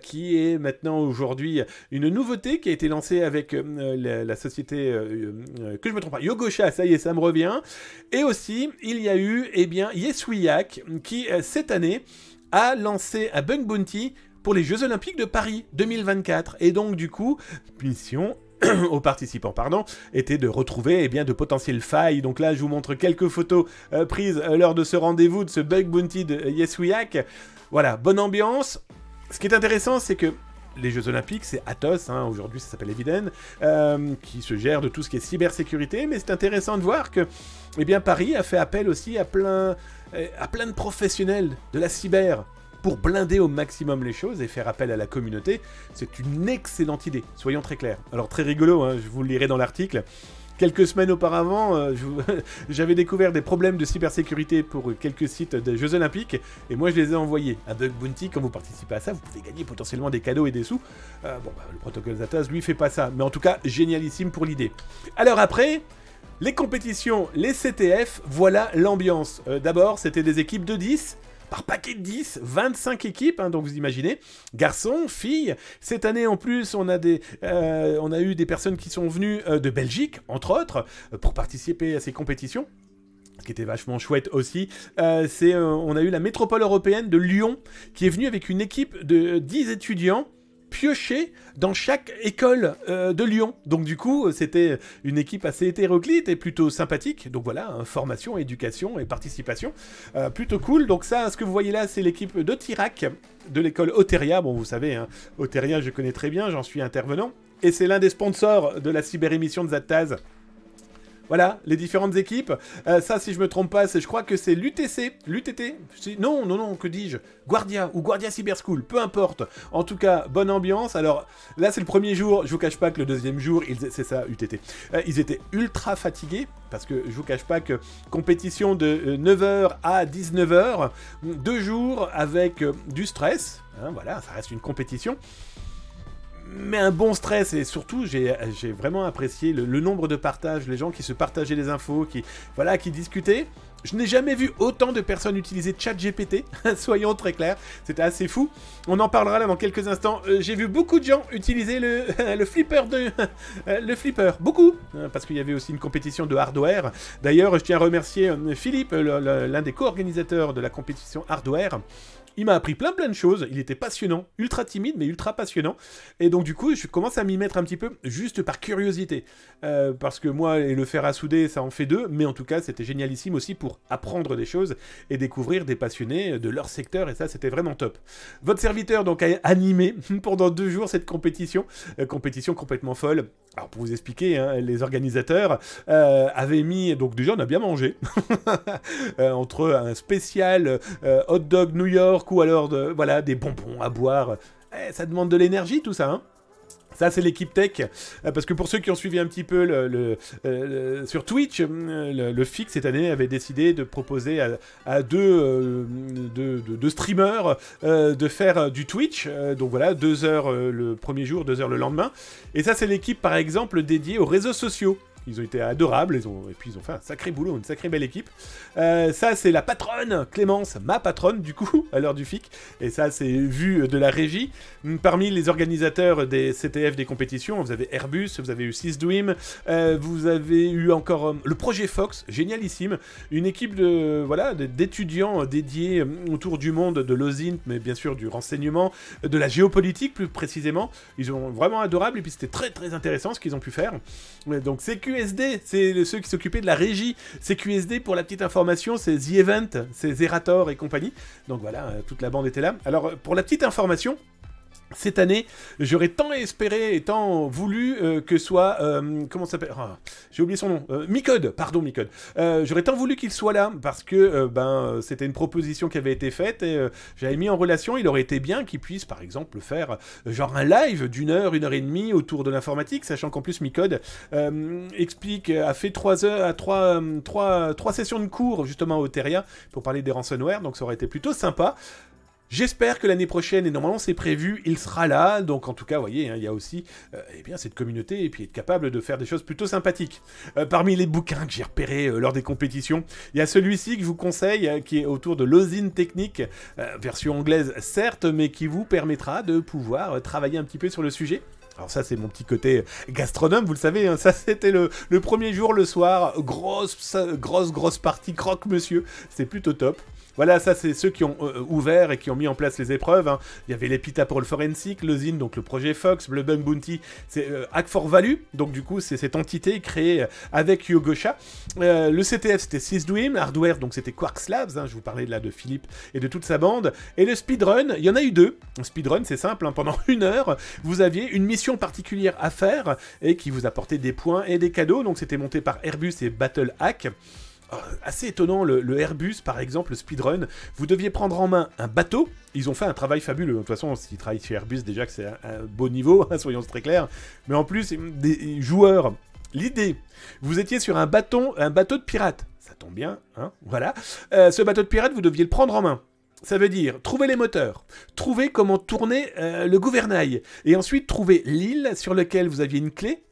qui est maintenant aujourd'hui une nouveauté qui a été lancée avec la société, que je me trompe pas, Yogosha, ça y est, ça me revient. Et aussi, il y a eu, eh bien, Yeswiak, qui cette année a lancé un bug bounty pour les Jeux Olympiques de Paris 2024. Et donc, du coup, mission aux participants, était de retrouver de potentielles failles. Donc là, je vous montre quelques photos prises lors de ce rendez-vous, de ce bug bounty de Yeswiak. Voilà, bonne ambiance. Ce qui est intéressant, c'est que les Jeux Olympiques, c'est Atos, hein, aujourd'hui ça s'appelle Eviden, qui se gère de tout ce qui est cybersécurité, mais c'est intéressant de voir que Paris a fait appel aussi à plein de professionnels de la cyber, pour blinder au maximum les choses et faire appel à la communauté. C'est une excellente idée, soyons très clairs. Alors très rigolo, hein, je vous le lirai dans l'article. Quelques semaines auparavant, j'avais découvert des problèmes de cybersécurité pour quelques sites des Jeux Olympiques, et moi je les ai envoyés. Un bug bounty, quand vous participez à ça, vous pouvez gagner potentiellement des cadeaux et des sous. Le protocole Zataz, lui, fait pas ça, mais en tout cas, génialissime pour l'idée. Alors après, les compétitions, les CTF, voilà l'ambiance. D'abord, c'était des équipes de 10, par paquet de 10, 25 équipes, hein, donc vous imaginez, garçons, filles. Cette année en plus, on a eu des personnes qui sont venues de Belgique, entre autres, pour participer à ces compétitions. Ce qui était vachement chouette aussi, on a eu la métropole européenne de Lyon, qui est venue avec une équipe de 10 étudiants, piocher dans chaque école de Lyon. Donc du coup, c'était une équipe assez hétéroclite et plutôt sympathique. Donc voilà, hein, formation, éducation et participation. Plutôt cool. Donc ça, ce que vous voyez là, c'est l'équipe de Tirac, de l'école Oteria. Bon, vous savez, hein, Oteria, je connais très bien, j'en suis intervenant. Et c'est l'un des sponsors de la cyber-émission de Zataz. Voilà, les différentes équipes. Ça, si je me trompe pas, je crois que c'est l'UTC. L'UTT. Non, que dis-je? Guardia ou Guardia Cyber School, peu importe. En tout cas, bonne ambiance. Alors, là, c'est le premier jour. Je vous cache pas que le deuxième jour, c'est ça, UTT. Ils étaient ultra fatigués, parce que je vous cache pas que compétition de 9h à 19h, 2 jours avec du stress. Hein, voilà, ça reste une compétition. Mais un bon stress, et surtout j'ai vraiment apprécié le nombre de partages, les gens qui se partageaient les infos, qui discutaient. Je n'ai jamais vu autant de personnes utiliser ChatGPT, soyons très clairs, c'était assez fou. On en parlera là dans quelques instants. J'ai vu beaucoup de gens utiliser le flipper, le flipper, beaucoup, parce qu'il y avait aussi une compétition de hardware. D'ailleurs, je tiens à remercier Philippe, l'un des co-organisateurs de la compétition hardware. Il m'a appris plein de choses, il était passionnant, ultra timide mais ultra passionnant, et donc du coup je commence à m'y mettre un petit peu juste par curiosité, parce que moi et le fer à souder ça en fait 2, mais en tout cas c'était génialissime aussi pour apprendre des choses et découvrir des passionnés de leur secteur, et ça c'était vraiment top. Votre serviteur donc a animé pendant 2 jours cette compétition, compétition complètement folle. Alors pour vous expliquer, hein, les organisateurs avaient mis, donc déjà on a bien mangé, entre un spécial hot dog New York, ou alors des bonbons à boire. Ça demande de l'énergie tout ça, hein. Ça, c'est l'équipe tech, parce que pour ceux qui ont suivi un petit peu sur Twitch, le FIC cette année avait décidé de proposer à deux streamers de faire du Twitch, donc voilà, 2 heures le premier jour, 2 heures le lendemain, et ça c'est l'équipe par exemple dédiée aux réseaux sociaux. Ils ont été adorables, et puis ils ont fait un sacré boulot, une sacrée belle équipe. Ça, c'est la patronne, Clémence, ma patronne, du coup, à l'heure du FIC. Et ça, c'est vu de la régie. Parmi les organisateurs des CTF des compétitions, vous avez Airbus, vous avez eu Sysdream, vous avez eu encore le projet Fox, génialissime. Une équipe d'étudiants dédiés autour du monde de l'OSINT, mais bien sûr du renseignement, de la géopolitique plus précisément. Ils sont vraiment adorables, et puis c'était très très intéressant ce qu'ils ont pu faire. Donc CQSD, c'est ceux qui s'occupaient de la régie. CQSD, pour la petite information, c'est The Event, c'est Zerator et compagnie. Donc voilà, toute la bande était là. Alors pour la petite information, cette année, j'aurais tant espéré et tant voulu que soit... comment ça s'appelle, j'ai oublié son nom. Micode, pardon, Micode. J'aurais tant voulu qu'il soit là, parce que c'était une proposition qui avait été faite, et j'avais mis en relation, il aurait été bien qu'il puisse, par exemple, faire genre un live d'une heure, 1h30 autour de l'informatique, sachant qu'en plus Micode a fait 3 sessions de cours, justement, au Teria, pour parler des ransomware, donc ça aurait été plutôt sympa. J'espère que l'année prochaine, et normalement c'est prévu, il sera là. Donc en tout cas, vous voyez, il y a aussi cette communauté et puis être capable de faire des choses plutôt sympathiques. Parmi les bouquins que j'ai repérés lors des compétitions, il y a celui-ci que je vous conseille, qui est autour de l'OSINT technique, version anglaise certes, mais qui vous permettra de pouvoir travailler un petit peu sur le sujet. Alors ça, c'est mon petit côté gastronome, vous le savez, hein, ça c'était le premier jour, le soir, grosse partie croque-monsieur, c'est plutôt top. Voilà, ça c'est ceux qui ont ouvert et qui ont mis en place les épreuves. Hein. Il y avait l'EPITA pour le forensic, l'OSINT, donc le projet Fox, le Bug Bounty, c'est Hack for Value, donc du coup c'est cette entité créée avec Yogosha. Le CTF c'était Sysdream, Hardware, donc c'était Quarks Labs, hein, je vous parlais là de Philippe et de toute sa bande. Et le speedrun, il y en a eu 2. Le speedrun c'est simple, hein, pendant 1 heure, vous aviez une mission particulière à faire et qui vous apportait des points et des cadeaux, donc c'était monté par Airbus et Battle Hack. Assez étonnant, le Airbus, par exemple, le speedrun, vous deviez prendre en main un bateau. Ils ont fait un travail fabuleux. De toute façon, s'ils travaillent chez Airbus, déjà que c'est un beau niveau, hein, soyons très clairs. Mais en plus, des joueurs, l'idée, vous étiez sur un bateau de pirate. Ça tombe bien, hein, voilà. Ce bateau de pirate, vous deviez le prendre en main. Ça veut dire trouver les moteurs, trouver comment tourner le gouvernail, et ensuite trouver l'île sur laquelle vous aviez une clé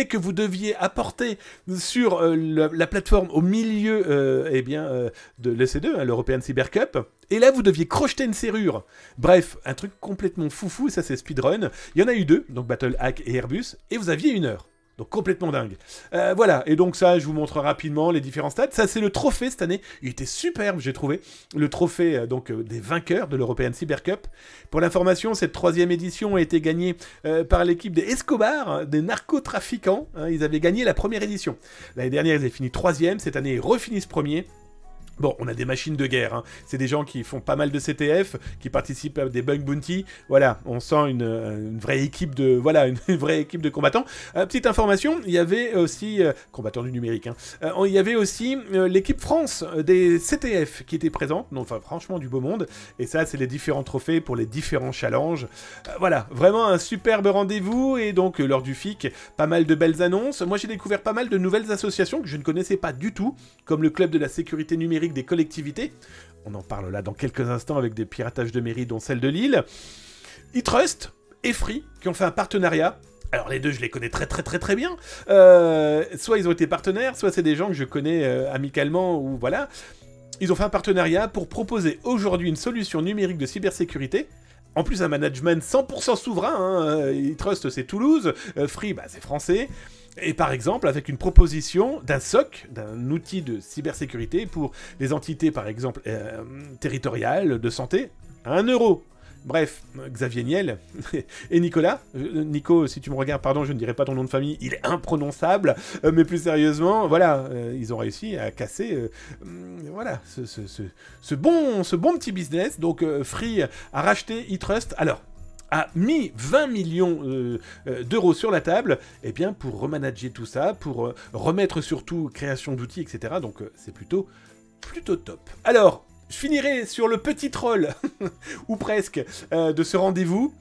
que vous deviez apporter sur la plateforme au milieu de l'EC2, hein, l'European Cyber Cup. Et là, vous deviez crocheter une serrure. Bref, un truc complètement foufou, et ça c'est speedrun. Il y en a eu 2, donc Battle Hack et Airbus, et vous aviez 1 heure. Donc complètement dingue. Voilà, et donc ça, je vous montre rapidement les différents stats. Ça, c'est le trophée cette année. Il était superbe, j'ai trouvé. Le trophée des vainqueurs de l'European Cyber Cup. Pour l'information, cette 3e édition a été gagnée par l'équipe des Escobar, des narcotrafiquants. Hein, ils avaient gagné la 1re édition. L'année dernière, ils avaient fini 3e. Cette année, ils refinissent 1er. Bon, on a des machines de guerre, hein. C'est des gens qui font pas mal de CTF, qui participent à des Bug Bounty. Voilà, on sent une vraie équipe de une vraie équipe de combattants. Petite information, il y avait aussi combattants du numérique. Hein, il y avait aussi l'équipe France des CTF qui était présente. Donc, enfin, franchement, du beau monde. Et ça, c'est les différents trophées pour les différents challenges. Voilà, vraiment un superbe rendez-vous. Et donc, lors du FIC, pas mal de belles annonces. Moi, j'ai découvert pas mal de nouvelles associations que je ne connaissais pas du tout, comme le Club de la sécurité numérique des collectivités. On en parle là dans quelques instants avec des piratages de mairie, dont celle de Lille. eTrust et Free, qui ont fait un partenariat. Alors les deux, je les connais très bien. Soit ils ont été partenaires, soit c'est des gens que je connais amicalement, ou voilà. Ils ont fait un partenariat pour proposer aujourd'hui une solution numérique de cybersécurité. En plus, un management 100% souverain. Hein. eTrust, c'est Toulouse. Free, c'est français. Et par exemple, avec une proposition d'un SOC, d'un outil de cybersécurité pour les entités, par exemple, territoriales, de santé, à 1 euro. Bref, Xavier Niel et Nicolas. Nico, si tu me regardes, pardon, je ne dirai pas ton nom de famille, il est imprononçable, mais plus sérieusement, voilà, ils ont réussi à casser voilà, ce bon petit business. Donc Free a racheté eTrust. Alors, a mis 20 millions d'euros sur la table, eh bien pour remanager tout ça, pour remettre surtout création d'outils, etc. Donc c'est plutôt top. Alors, je finirai sur le petit troll, ou presque, de ce rendez-vous.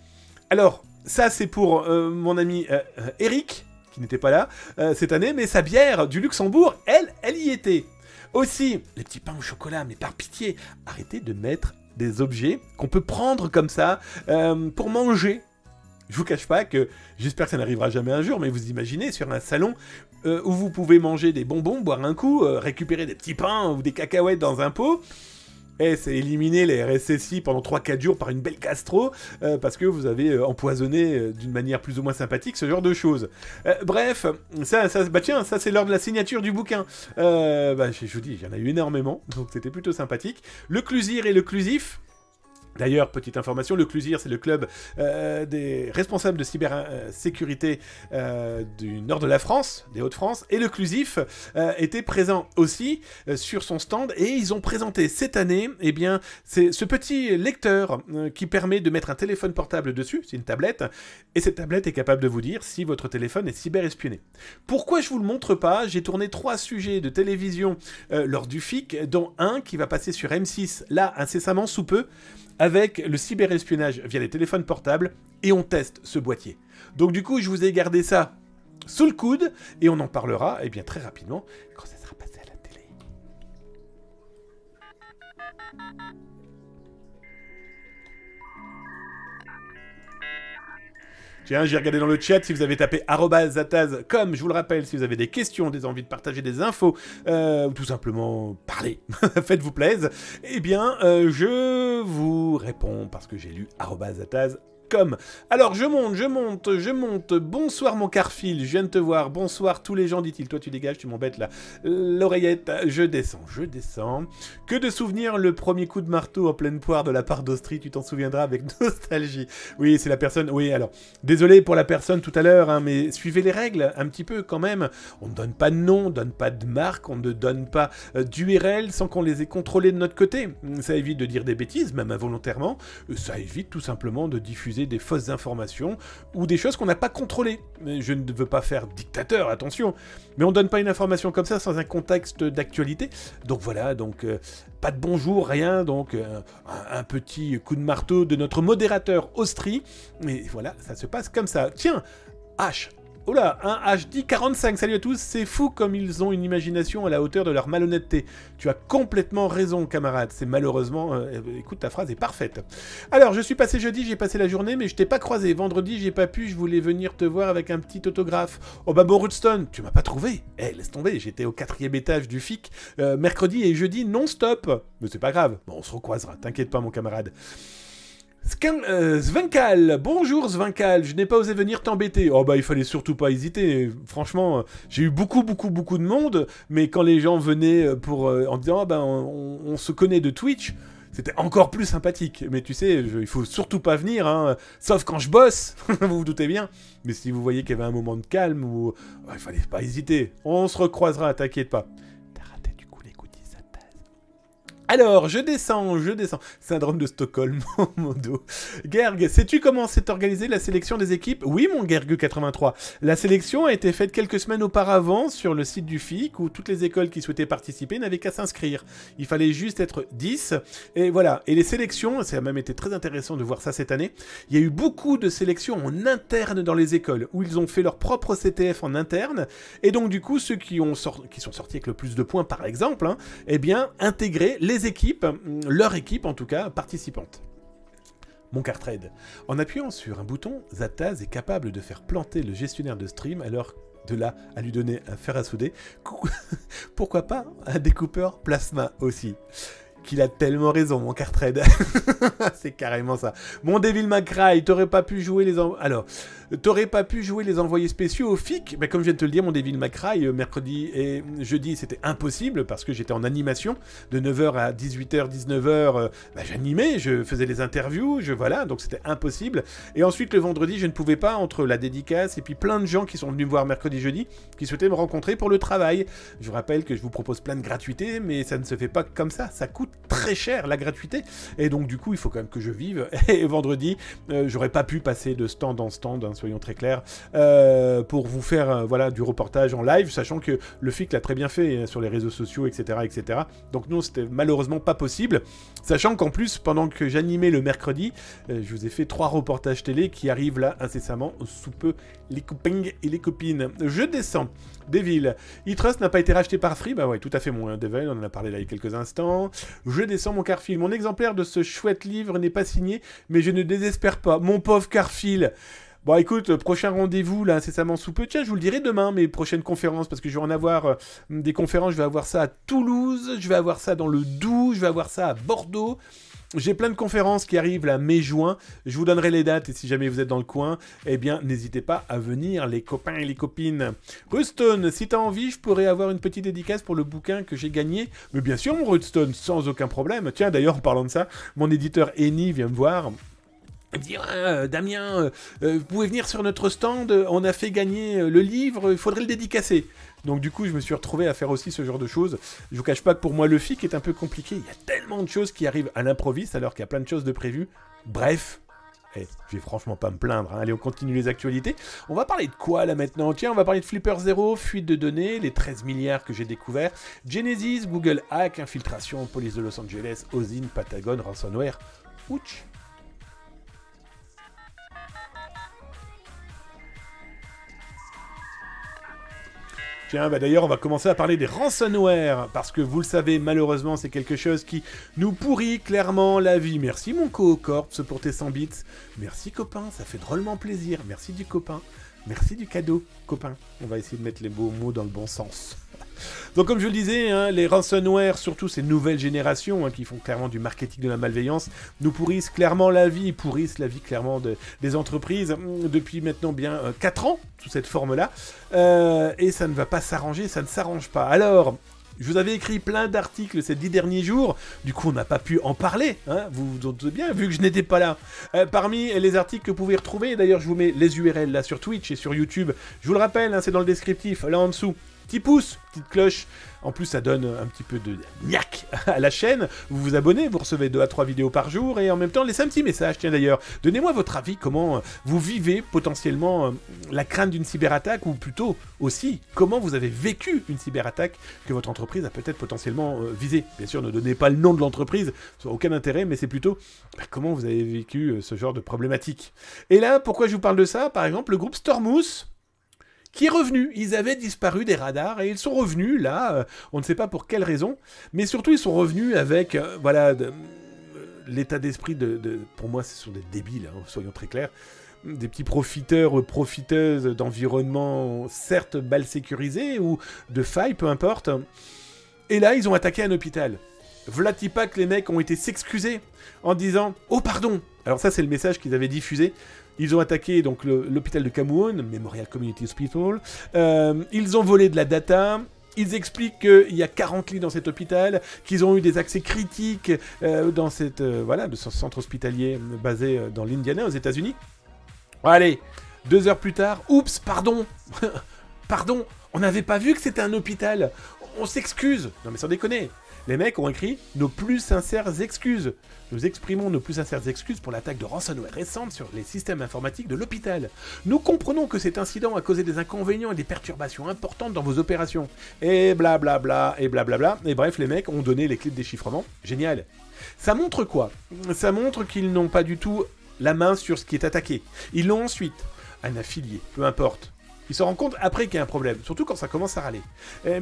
Alors, ça c'est pour mon ami Eric, qui n'était pas là cette année, mais sa bière du Luxembourg, elle y était. Aussi, les petits pains au chocolat, mais par pitié, arrêtez de mettre des objets qu'on peut prendre comme ça pour manger. Je vous cache pas que, j'espère que ça n'arrivera jamais un jour, mais vous imaginez sur un salon où vous pouvez manger des bonbons, boire un coup, récupérer des petits pains ou des cacahuètes dans un pot. Et c'est éliminer les RSSI pendant 3-4 jours par une belle gastro, parce que vous avez empoisonné d'une manière plus ou moins sympathique ce genre de choses. Bref, bah tiens, ça c'est l'heure de la signature du bouquin. Je vous dis, il y en a eu énormément, donc c'était plutôt sympathique. Le Clusir et le Clusif. D'ailleurs, petite information, le Clusir, c'est le club des responsables de cybersécurité du nord de la France, des Hauts-de-France, et le Clusif était présent aussi sur son stand, et ils ont présenté cette année, eh bien, c'est ce petit lecteur qui permet de mettre un téléphone portable dessus, c'est une tablette, et cette tablette est capable de vous dire si votre téléphone est cyber-espionné. Pourquoi je vous le montre pas? J'ai tourné 3 sujets de télévision lors du FIC, dont un qui va passer sur M6, là, incessamment sous peu, avec le cyberespionnage via les téléphones portables, et on teste ce boîtier. Donc du coup, je vous ai gardé ça sous le coude, et on en parlera eh bien, très rapidement quand ça sera passé à la télé. Tiens, j'ai regardé dans le chat si vous avez tapé @zataz, comme je vous le rappelle, si vous avez des questions, des envies de partager des infos, ou tout simplement parler, faites-vous plaisir, eh bien, je vous réponds parce que j'ai lu @zataz. Alors, je monte. Bonsoir, mon Carfil, je viens de te voir. Bonsoir, tous les gens, dit-il. Toi, tu dégages, tu m'embêtes, là. L'oreillette, je descends. Que de souvenirs, le premier coup de marteau en pleine poire de la part d'Austrie, tu t'en souviendras avec nostalgie. Oui, c'est la personne... Oui, alors, désolé pour la personne tout à l'heure, hein, mais suivez les règles, un petit peu, quand même. On ne donne pas de nom, on ne donne pas de marque, on ne donne pas d'URL sans qu'on les ait contrôlés de notre côté. Ça évite de dire des bêtises, même involontairement. Ça évite tout simplement de diffuser des fausses informations ou des choses qu'on n'a pas contrôlées. Je ne veux pas faire dictateur, attention, mais on donne pas une information comme ça sans un contexte d'actualité. Donc voilà, donc pas de bonjour, rien, donc un petit coup de marteau de notre modérateur Austrie, mais voilà, ça se passe comme ça. Tiens, H. Oh là, un HD45, salut à tous, c'est fou comme ils ont une imagination à la hauteur de leur malhonnêteté. Tu as complètement raison, camarade, c'est malheureusement... écoute, ta phrase est parfaite. Alors, je suis passé jeudi, j'ai passé la journée, mais je t'ai pas croisé. Vendredi, j'ai pas pu, je voulais venir te voir avec un petit autographe. Oh bah bon, Rootstone, tu m'as pas trouvé. Eh, laisse tomber, j'étais au 4e étage du FIC, mercredi et jeudi non-stop. Mais c'est pas grave, bon, on se recroisera, t'inquiète pas, mon camarade. Svankal, bonjour Svankal, je n'ai pas osé venir t'embêter. Oh bah il fallait surtout pas hésiter, franchement, j'ai eu beaucoup de monde, mais quand les gens venaient en disant oh, ben, on se connaît de Twitch, c'était encore plus sympathique. Mais tu sais, il faut surtout pas venir, hein, sauf quand je bosse, vous vous doutez bien. Mais si vous voyez qu'il y avait un moment de calme, ou il fallait pas hésiter, on se recroisera, t'inquiète pas. Alors, je descends. Syndrome de Stockholm, mon dos. Gerg, sais-tu comment s'est organisée la sélection des équipes? Oui, mon Gerg83. La sélection a été faite quelques semaines auparavant sur le site du FIC, où toutes les écoles qui souhaitaient participer n'avaient qu'à s'inscrire. Il fallait juste être 10. Et voilà. Et les sélections, ça a même été très intéressant de voir ça cette année, il y a eu beaucoup de sélections en interne dans les écoles, où ils ont fait leur propre CTF en interne. Et donc, du coup, ceux qui sont sortis avec le plus de points, par exemple, hein, eh bien, intégrer les équipes, leur équipe en tout cas, participante. Mon Cartrade. En appuyant sur un bouton, Zataz est capable de faire planter le gestionnaire de stream alors de là à lui donner un fer à souder. Pourquoi pas un découpeur plasma aussi? Qu'il a tellement raison, mon Cartrade. C'est carrément ça. Mon Devil May Cry, t'aurais pas pu jouer les envoyés spéciaux au FIC? Mais comme je viens de te le dire, mon Devil May Cry, mercredi et jeudi, c'était impossible parce que j'étais en animation de 9h à 18h, 19h. J'animais, je faisais les interviews, voilà, donc c'était impossible. Et ensuite, le vendredi, je ne pouvais pas, entre la dédicace et puis plein de gens qui sont venus me voir mercredi, jeudi, qui souhaitaient me rencontrer pour le travail. Je vous rappelle que je vous propose plein de gratuités, mais ça ne se fait pas comme ça coûte très cher la gratuité, et donc du coup il faut quand même que je vive, et vendredi j'aurais pas pu passer de stand en stand, hein, soyons très clairs, pour vous faire voilà, du reportage en live, sachant que le FIC l'a très bien fait hein, sur les réseaux sociaux, etc. Donc non, c'était malheureusement pas possible, sachant qu'en plus pendant que j'animais le mercredi, je vous ai fait 3 reportages télé qui arrivent là incessamment sous peu, les copains et les copines. Je descends. Devil. E-Trust n'a pas été racheté par Free. Bah ouais, tout à fait, mon Devil, on en a parlé là il y a quelques instants. Je descends, mon Carfil. Mon exemplaire de ce chouette livre n'est pas signé, mais je ne désespère pas. Mon pauvre Carfil. Bon, écoute, prochain rendez-vous, là, incessamment sous peu. Tiens, je vous le dirai demain, mes prochaines conférences, parce que je vais en avoir des conférences. Je vais avoir ça à Toulouse, je vais avoir ça dans le Doubs, je vais avoir ça à Bordeaux. J'ai plein de conférences qui arrivent là, mai-juin. Je vous donnerai les dates et si jamais vous êtes dans le coin, eh bien, n'hésitez pas à venir, les copains et les copines. Rudstone, si t'as envie, je pourrais avoir une petite dédicace pour le bouquin que j'ai gagné. Mais bien sûr, mon Rudstone, sans aucun problème. Tiens, d'ailleurs, en parlant de ça, mon éditeur Eni vient me voir. Il me dit, ah, Damien, vous pouvez venir sur notre stand, on a fait gagner le livre, il faudrait le dédicacer. Donc du coup, je me suis retrouvé à faire aussi ce genre de choses. Je vous cache pas que pour moi, le FIC est un peu compliqué. Il y a tellement de choses qui arrivent à l'improviste alors qu'il y a plein de choses de prévues. Bref, je vais franchement pas me plaindre. Hein. Allez, on continue les actualités. On va parler de quoi là maintenant? Tiens, on va parler de Flipper Zero, fuite de données, les 13 milliards que j'ai découverts, Genesis, Google Hack, infiltration, police de Los Angeles, Ozine, Patagon, ransomware. Ouch. Tiens, bah d'ailleurs, on va commencer à parler des ransomware, parce que vous le savez, malheureusement, c'est quelque chose qui nous pourrit clairement la vie. Merci mon co-corps pour tes 100 bits. Merci copain, ça fait drôlement plaisir. Merci du copain. Merci du cadeau, copain. On va essayer de mettre les beaux mots dans le bon sens. Donc comme je le disais, hein, les ransomware, surtout ces nouvelles générations qui font clairement du marketing de la malveillance, nous pourrissent clairement la vie, clairement des entreprises depuis maintenant bien 4 ans, sous cette forme-là, et ça ne va pas s'arranger, ça ne s'arrange pas. Alors, je vous avais écrit plein d'articles ces 10 derniers jours, du coup on n'a pas pu en parler, hein, vous vous doutez bien, vu que je n'étais pas là. Parmi les articles que vous pouvez retrouver, d'ailleurs je vous mets les URL là sur Twitch et sur YouTube, je vous le rappelle, hein, c'est dans le descriptif, là en dessous. Petit pouce, petite cloche. En plus, ça donne un petit peu de niaque à la chaîne. Vous vous abonnez, vous recevez 2 à 3 vidéos par jour et en même temps, laissez un petit message. Tiens d'ailleurs, donnez-moi votre avis, comment vous vivez potentiellement la crainte d'une cyberattaque ou plutôt aussi, comment vous avez vécu une cyberattaque que votre entreprise a peut-être potentiellement visée. Bien sûr, ne donnez pas le nom de l'entreprise, ça n'a aucun intérêt, mais c'est plutôt comment vous avez vécu ce genre de problématique. Et là, pourquoi je vous parle de ça? Par exemple, le groupe Stormous, qui est revenu. Ils avaient disparu des radars et ils sont revenus là, on ne sait pas pour quelle raison, mais surtout ils sont revenus avec, voilà, l'état d'esprit pour moi ce sont des débiles, hein, soyons très clairs, des petits profiteurs, profiteuses d'environnements certes mal sécurisés ou de failles, peu importe. Et là ils ont attaqué un hôpital. Vlati pas que les mecs ont été s'excuser en disant « Oh pardon !» Alors ça c'est le message qu'ils avaient diffusé. Ils ont attaqué donc l'hôpital de Cameroun, Memorial Community Hospital. Ils ont volé de la data. Ils expliquent qu'il y a 40 lits dans cet hôpital, qu'ils ont eu des accès critiques dans de ce centre hospitalier basé dans l'Indiana, aux États-Unis. Allez, 2 heures plus tard, oups, pardon, pardon, on n'avait pas vu que c'était un hôpital. On s'excuse. Non mais sans déconner. Les mecs ont écrit nos plus sincères excuses. Nous exprimons nos plus sincères excuses pour l'attaque de ransomware récente sur les systèmes informatiques de l'hôpital. Nous comprenons que cet incident a causé des inconvénients et des perturbations importantes dans vos opérations. Et blablabla, et blablabla. Et bref, les mecs ont donné les clés de déchiffrement. Génial. Ça montre quoi? Ça montre qu'ils n'ont pas du tout la main sur ce qui est attaqué. Ils l'ont ensuite. Un affilié, peu importe. Ils se rendent compte après qu'il y a un problème, surtout quand ça commence à râler.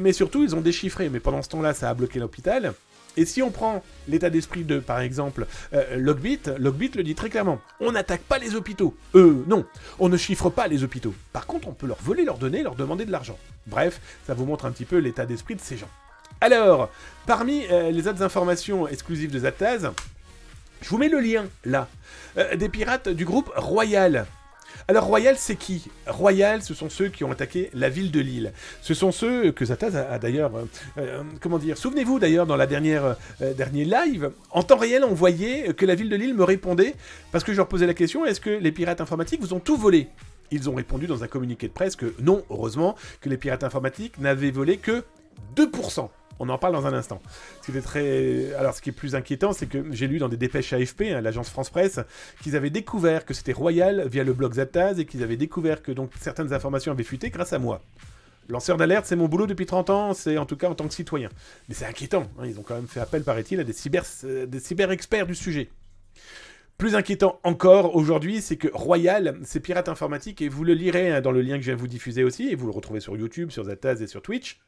Mais surtout, ils ont déchiffré, mais pendant ce temps-là, ça a bloqué l'hôpital. Et si on prend l'état d'esprit de, par exemple, Logbit le dit très clairement. On n'attaque pas les hôpitaux. Non, on ne chiffre pas les hôpitaux. Par contre, on peut leur voler leurs données, leur demander de l'argent. Bref, ça vous montre un petit peu l'état d'esprit de ces gens. Alors, parmi les autres informations exclusives de Zaptaz, je vous mets le lien, là, des pirates du groupe Royal. Alors Royal, c'est qui? Royal, ce sont ceux qui ont attaqué la ville de Lille. Ce sont ceux que Zaptaz a d'ailleurs... comment dire? Souvenez-vous d'ailleurs, dans la dernier live, en temps réel, on voyait que la ville de Lille me répondait, parce que je leur posais la question, est-ce que les pirates informatiques vous ont tout volé? Ils ont répondu dans un communiqué de presse que non, heureusement, que les pirates informatiques n'avaient volé que 2%. On en parle dans un instant. Ce qui est plus inquiétant, c'est que j'ai lu dans des dépêches AFP, l'agence France Presse, qu'ils avaient découvert que c'était Royal via le blog Zaptaz et qu'ils avaient découvert que donc certaines informations avaient fuité grâce à moi. Lanceur d'alerte, c'est mon boulot depuis 30 ans, c'est en tout cas en tant que citoyen. Mais c'est inquiétant, hein, ils ont quand même fait appel, paraît-il, à des cyber-experts du sujet. Plus inquiétant encore aujourd'hui, c'est que Royal, c'est pirate informatique, et vous le lirez dans le lien que je viens de vous diffuser aussi, et vous le retrouvez sur YouTube, sur Zaptaz et sur Twitch.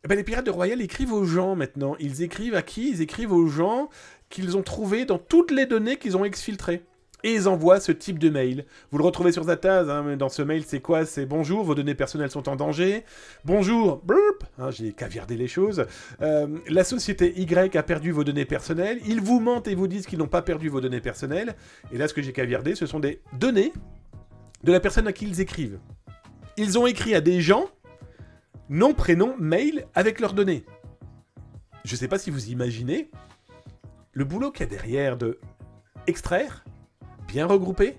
Les pirates de Royal écrivent aux gens maintenant. Ils écrivent à qui? Ils écrivent aux gens qu'ils ont trouvés dans toutes les données qu'ils ont exfiltrées. Et ils envoient ce type de mail. Vous le retrouvez sur Zataz, hein, mais dans ce mail, c'est quoi? C'est bonjour, vos données personnelles sont en danger. Bonjour, burp, hein, j'ai caviardé les choses. La société Y a perdu vos données personnelles. Ils vous mentent et vous disent qu'ils n'ont pas perdu vos données personnelles. Et là, ce que j'ai caviardé, ce sont des données de la personne à qui ils écrivent. Ils ont écrit à des gens, nom, prénom, mail, avec leurs données. Je ne sais pas si vous imaginez le boulot qu'il y a derrière de extraire, bien regrouper,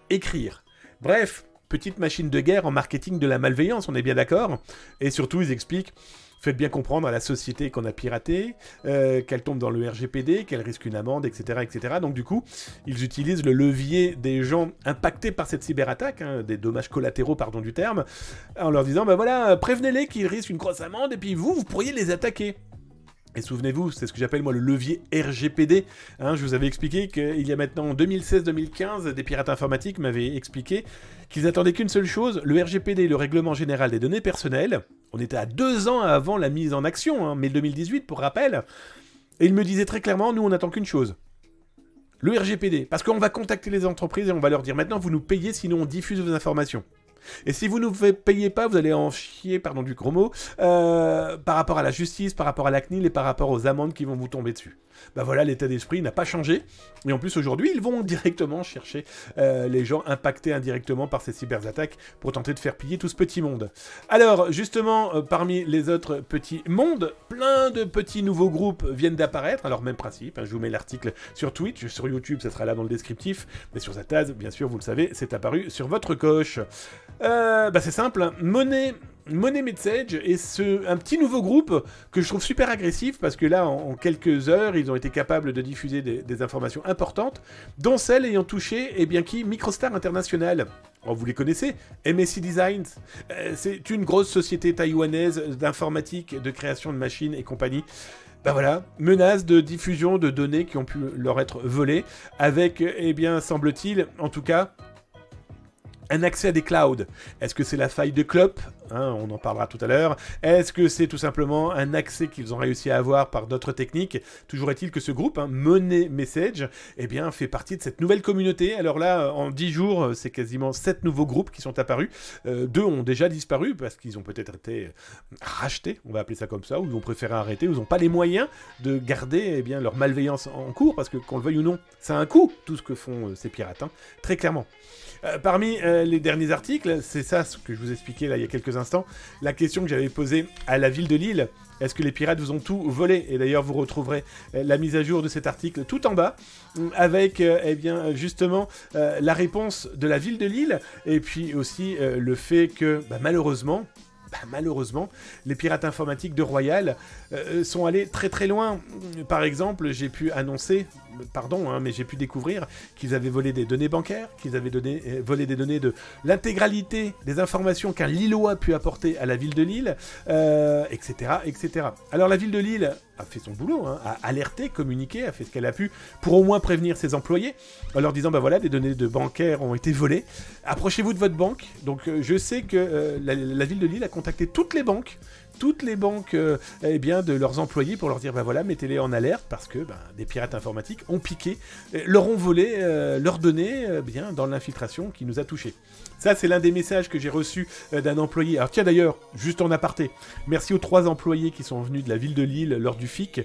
écrire. Bref, petite machine de guerre en marketing de la malveillance, on est bien d'accord. Et surtout, ils expliquent, faites bien comprendre à la société qu'on a piraté, qu'elle tombe dans le RGPD, qu'elle risque une amende, etc., etc. Donc du coup, ils utilisent le levier des gens impactés par cette cyberattaque, hein, des dommages collatéraux, pardon du terme, en leur disant, ben voilà, prévenez-les qu'ils risquent une grosse amende, et puis vous pourriez les attaquer. Et souvenez-vous, c'est ce que j'appelle moi le levier RGPD. Hein, je vous avais expliqué qu'il y a maintenant 2016-2015, des pirates informatiques m'avaient expliqué qu'ils n'attendaient qu'une seule chose, le RGPD, le Règlement Général des Données Personnelles. On était à 2 ans avant la mise en action, hein, mai 2018 pour rappel. Et ils me disaient très clairement, nous on n'attend qu'une chose. Le RGPD, parce qu'on va contacter les entreprises et on va leur dire maintenant vous nous payez sinon on diffuse vos informations. Et si vous ne vous payez pas, vous allez en chier, pardon du gros mot, par rapport à la justice, par rapport à la CNIL et par rapport aux amendes qui vont vous tomber dessus. Ben voilà, l'état d'esprit n'a pas changé. Et en plus, aujourd'hui, ils vont directement chercher les gens impactés indirectement par ces cyberattaques pour tenter de faire piller tout ce petit monde. Alors, justement, parmi les autres petits mondes, plein de petits nouveaux groupes viennent d'apparaître. Alors, même principe, hein, je vous mets l'article sur Twitch, sur YouTube, ça sera là dans le descriptif. Mais sur Zataz, bien sûr, vous le savez, c'est apparu sur votre coche. C'est simple, hein. Money Message est un petit nouveau groupe que je trouve super agressif parce que là, en quelques heures, ils ont été capables de diffuser des informations importantes, dont celle ayant touché, eh bien qui, Microstar International. Oh, vous les connaissez, MSI Designs. C'est une grosse société taïwanaise d'informatique, de création de machines et compagnie. Ben voilà, menace de diffusion de données qui ont pu leur être volées, avec, eh bien, semble-t-il, en tout cas, un accès à des clouds. Est-ce que c'est la faille de Clop, hein, on en parlera tout à l'heure. Est-ce que c'est tout simplement un accès qu'ils ont réussi à avoir par d'autres techniques? Toujours est-il que ce groupe, hein, Money Message, eh bien, fait partie de cette nouvelle communauté. Alors là, en 10 jours, c'est quasiment 7 nouveaux groupes qui sont apparus. 2 ont déjà disparu parce qu'ils ont peut-être été rachetés, on va appeler ça comme ça, ou ils ont préféré arrêter, ou ils n'ont pas les moyens de garder eh bien, leur malveillance en cours, parce que qu'on le veuille ou non, ça a un coût, tout ce que font ces pirates, hein, très clairement. Parmi les derniers articles, c'est ça ce que je vous expliquais là il y a quelques instants, la question que j'avais posée à la ville de Lille, est-ce que les pirates vous ont tout volé? Et d'ailleurs vous retrouverez la mise à jour de cet article tout en bas, avec eh bien, justement la réponse de la ville de Lille, et puis aussi le fait que malheureusement, les pirates informatiques de Royal sont allés très très loin. Par exemple, j'ai pu annoncer, pardon, hein, mais j'ai pu découvrir qu'ils avaient volé des données bancaires, qu'ils avaient volé des données de l'intégralité des informations qu'un Lillois a pu apporter à la ville de Lille, etc., etc. Alors la ville de Lille a fait son boulot, hein, a alerté, communiqué, a fait ce qu'elle a pu pour au moins prévenir ses employés, en leur disant, voilà, des données de bancaires ont été volées, approchez-vous de votre banque. Donc je sais que la ville de Lille a contacté toutes les banques eh bien, de leurs employés pour leur dire, voilà, mettez-les en alerte parce que des pirates informatiques ont piqué, leur ont volé leurs données bien, dans l'infiltration qui nous a touchés. Ça, c'est l'un des messages que j'ai reçus d'un employé. Alors tiens d'ailleurs, juste en aparté, merci aux 3 employés qui sont venus de la ville de Lille lors du FIC,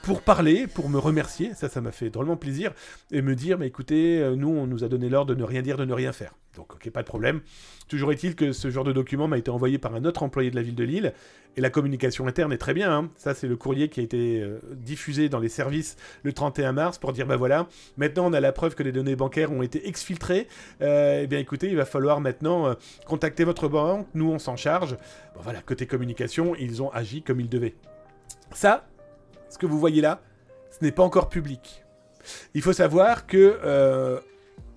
pour parler, pour me remercier, ça m'a fait drôlement plaisir, et me dire, mais écoutez, nous, on nous a donné l'ordre de ne rien dire, de ne rien faire. Donc, ok, pas de problème. Toujours est-il que ce genre de document m'a été envoyé par un autre employé de la ville de Lille, et la communication interne est très bien, hein. Ça, c'est le courrier qui a été diffusé dans les services le 31 mars, pour dire, voilà, maintenant, on a la preuve que les données bancaires ont été exfiltrées, eh bien, écoutez, il va falloir maintenant contacter votre banque, nous, on s'en charge. Bon, voilà, côté communication, ils ont agi comme ils devaient. Ça, ce que vous voyez là, ce n'est pas encore public. Il faut savoir que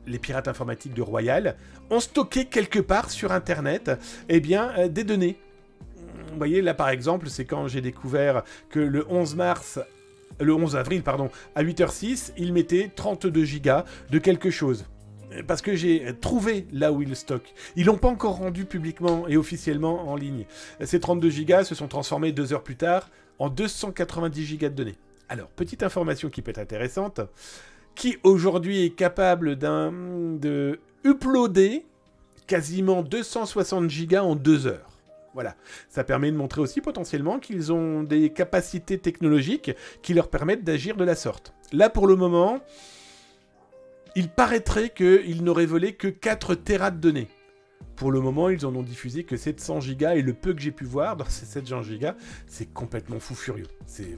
les pirates informatiques de Royal ont stocké quelque part sur Internet eh bien, des données. Vous voyez, là par exemple, c'est quand j'ai découvert que le 11 avril, à 8h06, ils mettaient 32 gigas de quelque chose. Parce que j'ai trouvé là où ils le stockent. Ils l'ont pas encore rendu publiquement et officiellement en ligne. Ces 32 gigas se sont transformés 2 heures plus tard en 290 gigas de données. Alors, petite information qui peut être intéressante. qui aujourd'hui est capable de uploader quasiment 260 gigas en 2 heures. Voilà, ça permet de montrer aussi potentiellement qu'ils ont des capacités technologiques qui leur permettent d'agir de la sorte. Là, pour le moment, il paraîtrait qu'ils n'auraient volé que 4 Tera de données. Pour le moment, ils en ont diffusé que 700 gigas, et le peu que j'ai pu voir dans ces 700 gigas, c'est complètement fou furieux. C'est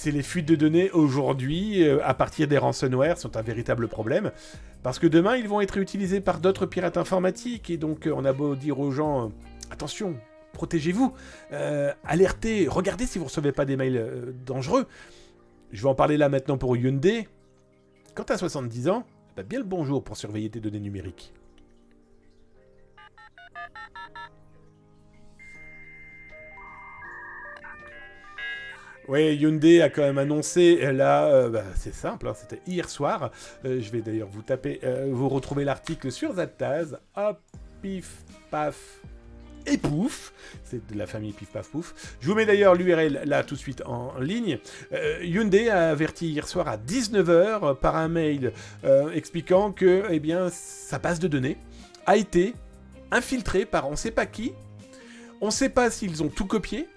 les fuites de données aujourd'hui, à partir des ransomware, sont un véritable problème. Parce que demain, ils vont être utilisés par d'autres pirates informatiques, et donc on a beau dire aux gens, attention, protégez-vous, alertez, regardez si vous ne recevez pas des mails dangereux. Je vais en parler là maintenant pour Hyundai. Quand tu as 70 ans, bah bien le bonjour pour surveiller tes données numériques. Oui, Hyundai a quand même annoncé, là, c'est simple, hein, c'était hier soir. Je vais d'ailleurs vous taper, vous retrouvez l'article sur Zattaz. Hop, pif, paf, et pouf. C'est de la famille pif, paf, pouf. Je vous mets d'ailleurs l'URL là tout de suite en ligne. Hyundai a averti hier soir à 19 h par un mail expliquant que, eh bien, sa base de données a été infiltrée par on ne sait pas qui. On ne sait pas s'ils ont tout copié.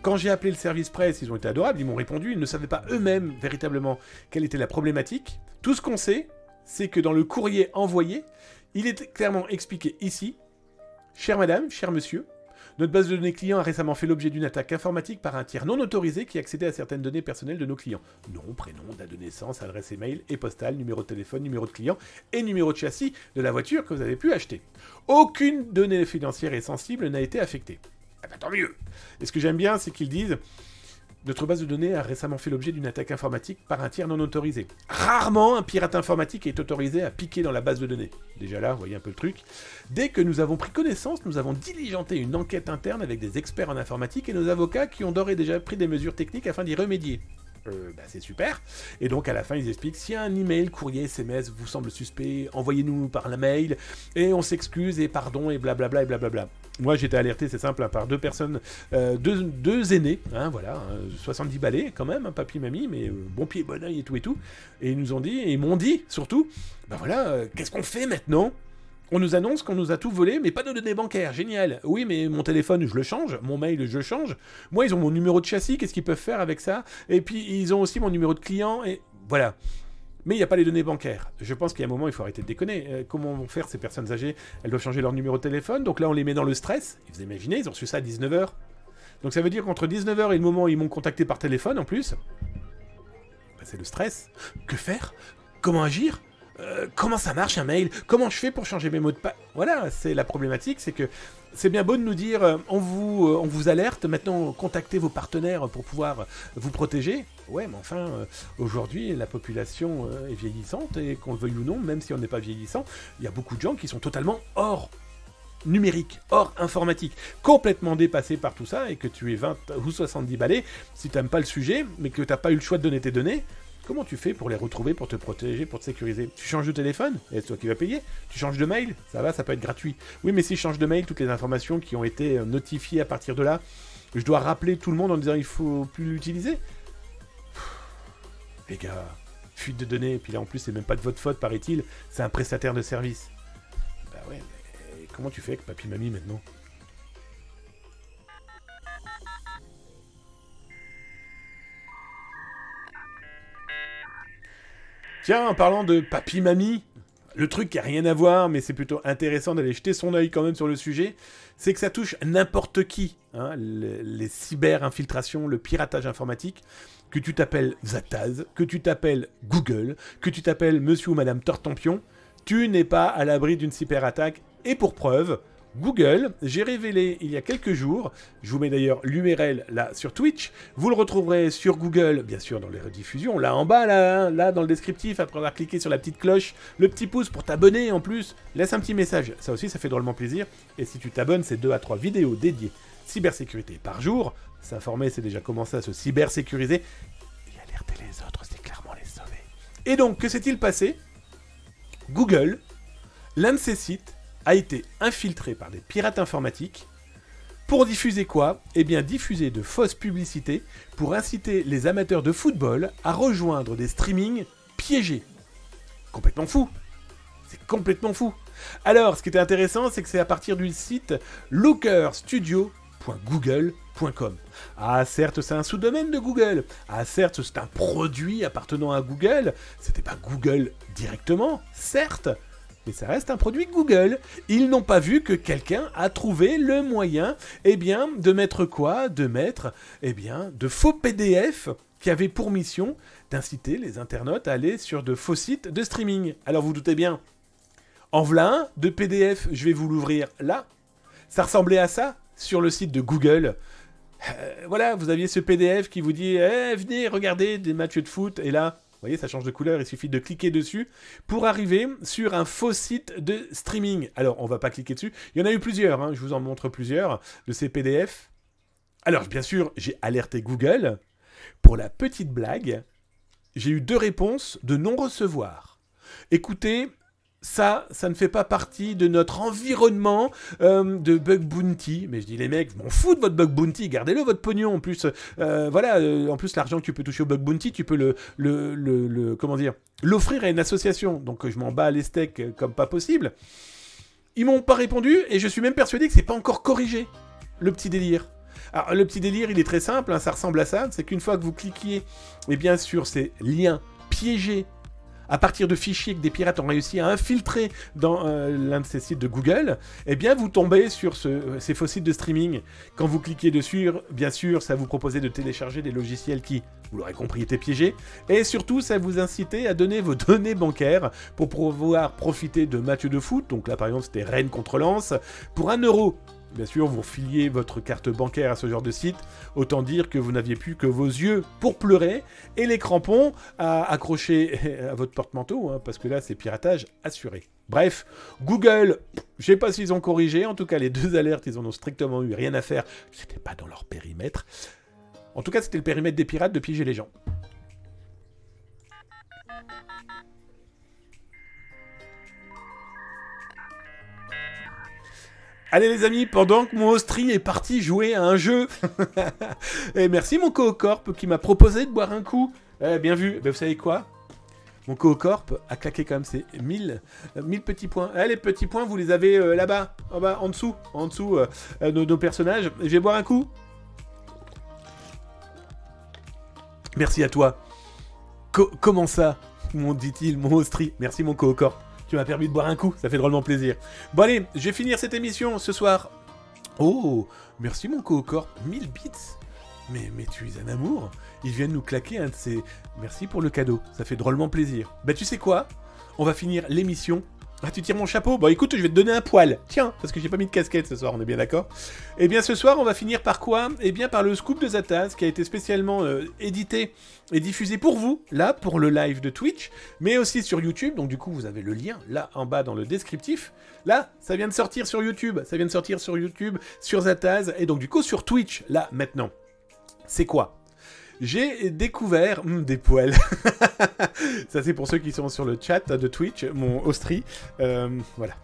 Quand j'ai appelé le service presse, ils ont été adorables, ils m'ont répondu, ils ne savaient pas eux-mêmes véritablement quelle était la problématique. Tout ce qu'on sait, c'est que dans le courrier envoyé, il est clairement expliqué ici, « Chère madame, cher monsieur, notre base de données client a récemment fait l'objet d'une attaque informatique par un tiers non autorisé qui accédait à certaines données personnelles de nos clients. Nom, prénom, date de naissance, adresse email et postale, numéro de téléphone, numéro de client et numéro de châssis de la voiture que vous avez pu acheter. Aucune donnée financière et sensible n'a été affectée. » Ah bah tant mieux. Et ce que j'aime bien, c'est qu'ils disent « Notre base de données a récemment fait l'objet d'une attaque informatique par un tiers non autorisé. » Rarement un pirate informatique est autorisé à piquer dans la base de données. Déjà là, vous voyez un peu le truc. Dès que nous avons pris connaissance, nous avons diligenté une enquête interne avec des experts en informatique et nos avocats qui ont d'ores et déjà pris des mesures techniques afin d'y remédier. C'est super. Et donc à la fin ils expliquent si un email, courrier, SMS vous semble suspect, envoyez-nous par la mail et on s'excuse et pardon et blablabla et blablabla. Moi j'étais alerté, c'est simple, hein, par deux personnes, deux aînés, hein, voilà, 70 balais quand même, hein, papy, mamie, mais bon pied, bon oeil et tout. Et ils nous ont dit, et ils m'ont dit surtout, bah voilà, qu'est-ce qu'on fait maintenant ? On nous annonce qu'on nous a tout volé, mais pas de données bancaires. Génial. Oui, mais mon téléphone, je le change. Mon mail, je le change. Moi, ils ont mon numéro de châssis. Qu'est-ce qu'ils peuvent faire avec ça ? Et puis, ils ont aussi mon numéro de client. Et voilà. Mais il n'y a pas les données bancaires. Je pense qu'il y a un moment, il faut arrêter de déconner. Comment vont faire ces personnes âgées ? Elles doivent changer leur numéro de téléphone. Donc là, on les met dans le stress. Vous imaginez, ils ont reçu ça à 19 h. Donc ça veut dire qu'entre 19 h et le moment où ils m'ont contacté par téléphone, en plus, bah, c'est le stress. Que faire ? Comment agir ? Comment ça marche un mail ? Comment je fais pour changer mes mots de passe ? Voilà, c'est la problématique, c'est que c'est bien beau de nous dire on vous alerte, maintenant contactez vos partenaires pour pouvoir vous protéger. Ouais, mais enfin, aujourd'hui, la population est vieillissante et qu'on le veuille ou non, même si on n'est pas vieillissant, il y a beaucoup de gens qui sont totalement hors numérique, hors informatique, complètement dépassés par tout ça et que tu es 20 ou 70 balais, si tu n'aimes pas le sujet, mais que tu n'as pas eu le choix de donner tes données. Comment tu fais pour les retrouver, pour te protéger, pour te sécuriser ? Tu changes de téléphone ? Et c'est toi qui vas payer. Tu changes de mail ? Ça va, ça peut être gratuit. Oui, mais si je change de mail, toutes les informations qui ont été notifiées à partir de là, je dois rappeler tout le monde en disant il faut plus l'utiliser ? Les gars, fuite de données, et puis là en plus c'est même pas de votre faute, paraît-il, c'est un prestataire de service. Bah ouais, mais comment tu fais avec papy mamie maintenant ? Tiens, en parlant de papy-mamie, le truc qui n'a rien à voir, mais c'est plutôt intéressant d'aller jeter son œil quand même sur le sujet, c'est que ça touche n'importe qui, hein, les cyber-infiltrations, le piratage informatique, que tu t'appelles Zattaz, que tu t'appelles Google, que tu t'appelles Monsieur ou Madame Tortempion, tu n'es pas à l'abri d'une cyberattaque, et pour preuve, Google, j'ai révélé il y a quelques jours, je vous mets d'ailleurs l'URL là sur Twitch, vous le retrouverez sur Google, bien sûr dans les rediffusions, là en bas, là dans le descriptif, après avoir cliqué sur la petite cloche, le petit pouce pour t'abonner en plus, laisse un petit message, ça aussi ça fait drôlement plaisir, et si tu t'abonnes, c'est 2 à 3 vidéos dédiées cybersécurité par jour, s'informer c'est déjà commencer à se cybersécuriser, et alerter les autres c'est clairement les sauver. Et donc, que s'est-il passé ? Google, l'un de ses sites, a été infiltré par des pirates informatiques Pour diffuser quoi? Eh bien, diffuser de fausses publicités pour inciter les amateurs de football à rejoindre des streamings piégés. Complètement fou. C'est complètement fou. Alors, ce qui était intéressant, c'est que c'est à partir du site lookerstudio.google.com. Ah, certes, c'est un sous-domaine de Google. Ah, certes, c'est un produit appartenant à Google. C'était pas Google directement, certes. Mais ça reste un produit Google. Ils n'ont pas vu que quelqu'un a trouvé le moyen, eh bien, de mettre quoi? De mettre, eh bien, de faux PDF qui avaient pour mission d'inciter les internautes à aller sur de faux sites de streaming. Alors vous doutez bien, en voilà un de PDF, je vais vous l'ouvrir là. Ça ressemblait à ça sur le site de Google. Voilà, vous aviez ce PDF qui vous dit venez regarder des matchs de foot. Et là, vous voyez, ça change de couleur, il suffit de cliquer dessus pour arriver sur un faux site de streaming. Alors, on va pas cliquer dessus. Il y en a eu plusieurs, hein, je vous en montre plusieurs de ces PDF. Alors, bien sûr, j'ai alerté Google. Pour la petite blague, j'ai eu 2 réponses de non-recevoir. Écoutez, ça ne fait pas partie de notre environnement de bug bounty. Mais je dis, les mecs, je m'en fous de votre bug bounty, gardez-le, votre pognon. En plus, en plus, l'argent que tu peux toucher au bug bounty, tu peux comment dire, l'offrir à une association. Donc, je m'en bats les steaks comme pas possible. Ils m'ont pas répondu et je suis même persuadé que c'est pas encore corrigé, le petit délire. Alors, le petit délire, il est très simple, hein, ça ressemble à ça. C'est qu'une fois que vous cliquiez sur ces liens piégés à partir de fichiers que des pirates ont réussi à infiltrer dans l'un de ces sites de Google, eh bien, vous tombez sur ces faux sites de streaming. Quand vous cliquez dessus, bien sûr, ça vous proposait de télécharger des logiciels qui, vous l'aurez compris, étaient piégés. Et surtout, ça vous incitait à donner vos données bancaires pour pouvoir profiter de matchs de foot. Donc là, par exemple, c'était Rennes contre Lens. Pour 1 €. Bien sûr, vous refiliez votre carte bancaire à ce genre de site. Autant dire que vous n'aviez plus que vos yeux pour pleurer et les crampons à accrocher à votre porte-manteau, hein, parce que là, c'est piratage assuré. Bref, Google, je sais pas s'ils ont corrigé. En tout cas, les 2 alertes, ils en ont strictement eu rien à faire. C'était pas dans leur périmètre. En tout cas, c'était le périmètre des pirates de piéger les gens. Allez les amis, pendant que mon Austri est parti jouer à un jeu, et merci mon Coocorp qui m'a proposé de boire un coup. Bien vu, ben, vous savez quoi? Mon Coocorp a claqué quand même ses 1000 petits points. Les petits points, vous les avez là-bas, en dessous nos personnages. Je vais boire un coup. Merci à toi. Comment ça, dit-il, mon Austri? Merci mon Coocorp. Tu m'as permis de boire un coup, ça fait drôlement plaisir. Bon allez, je vais finir cette émission ce soir. Oh, merci mon Coocorp, 1000 bits. Mais tu es un amour. Il vient de nous claquer un de ces... Merci pour le cadeau, ça fait drôlement plaisir. Bah tu sais quoi? On va finir l'émission. Ah, tu tires mon chapeau? Bon, écoute, je vais te donner un poil. Tiens, parce que j'ai pas mis de casquette ce soir, on est bien d'accord? Eh bien, ce soir, on va finir par quoi? Eh bien, par le scoop de Zataz, qui a été spécialement édité et diffusé pour vous, là, pour le live de Twitch, mais aussi sur YouTube. Donc, du coup, vous avez le lien, là, en bas, dans le descriptif. Là, ça vient de sortir sur YouTube. Ça vient de sortir sur YouTube, sur Zataz, et donc, du coup, sur Twitch, là, maintenant. C'est quoi? J'ai découvert des poils. Ça, c'est pour ceux qui sont sur le chat de Twitch, mon Austri. Voilà,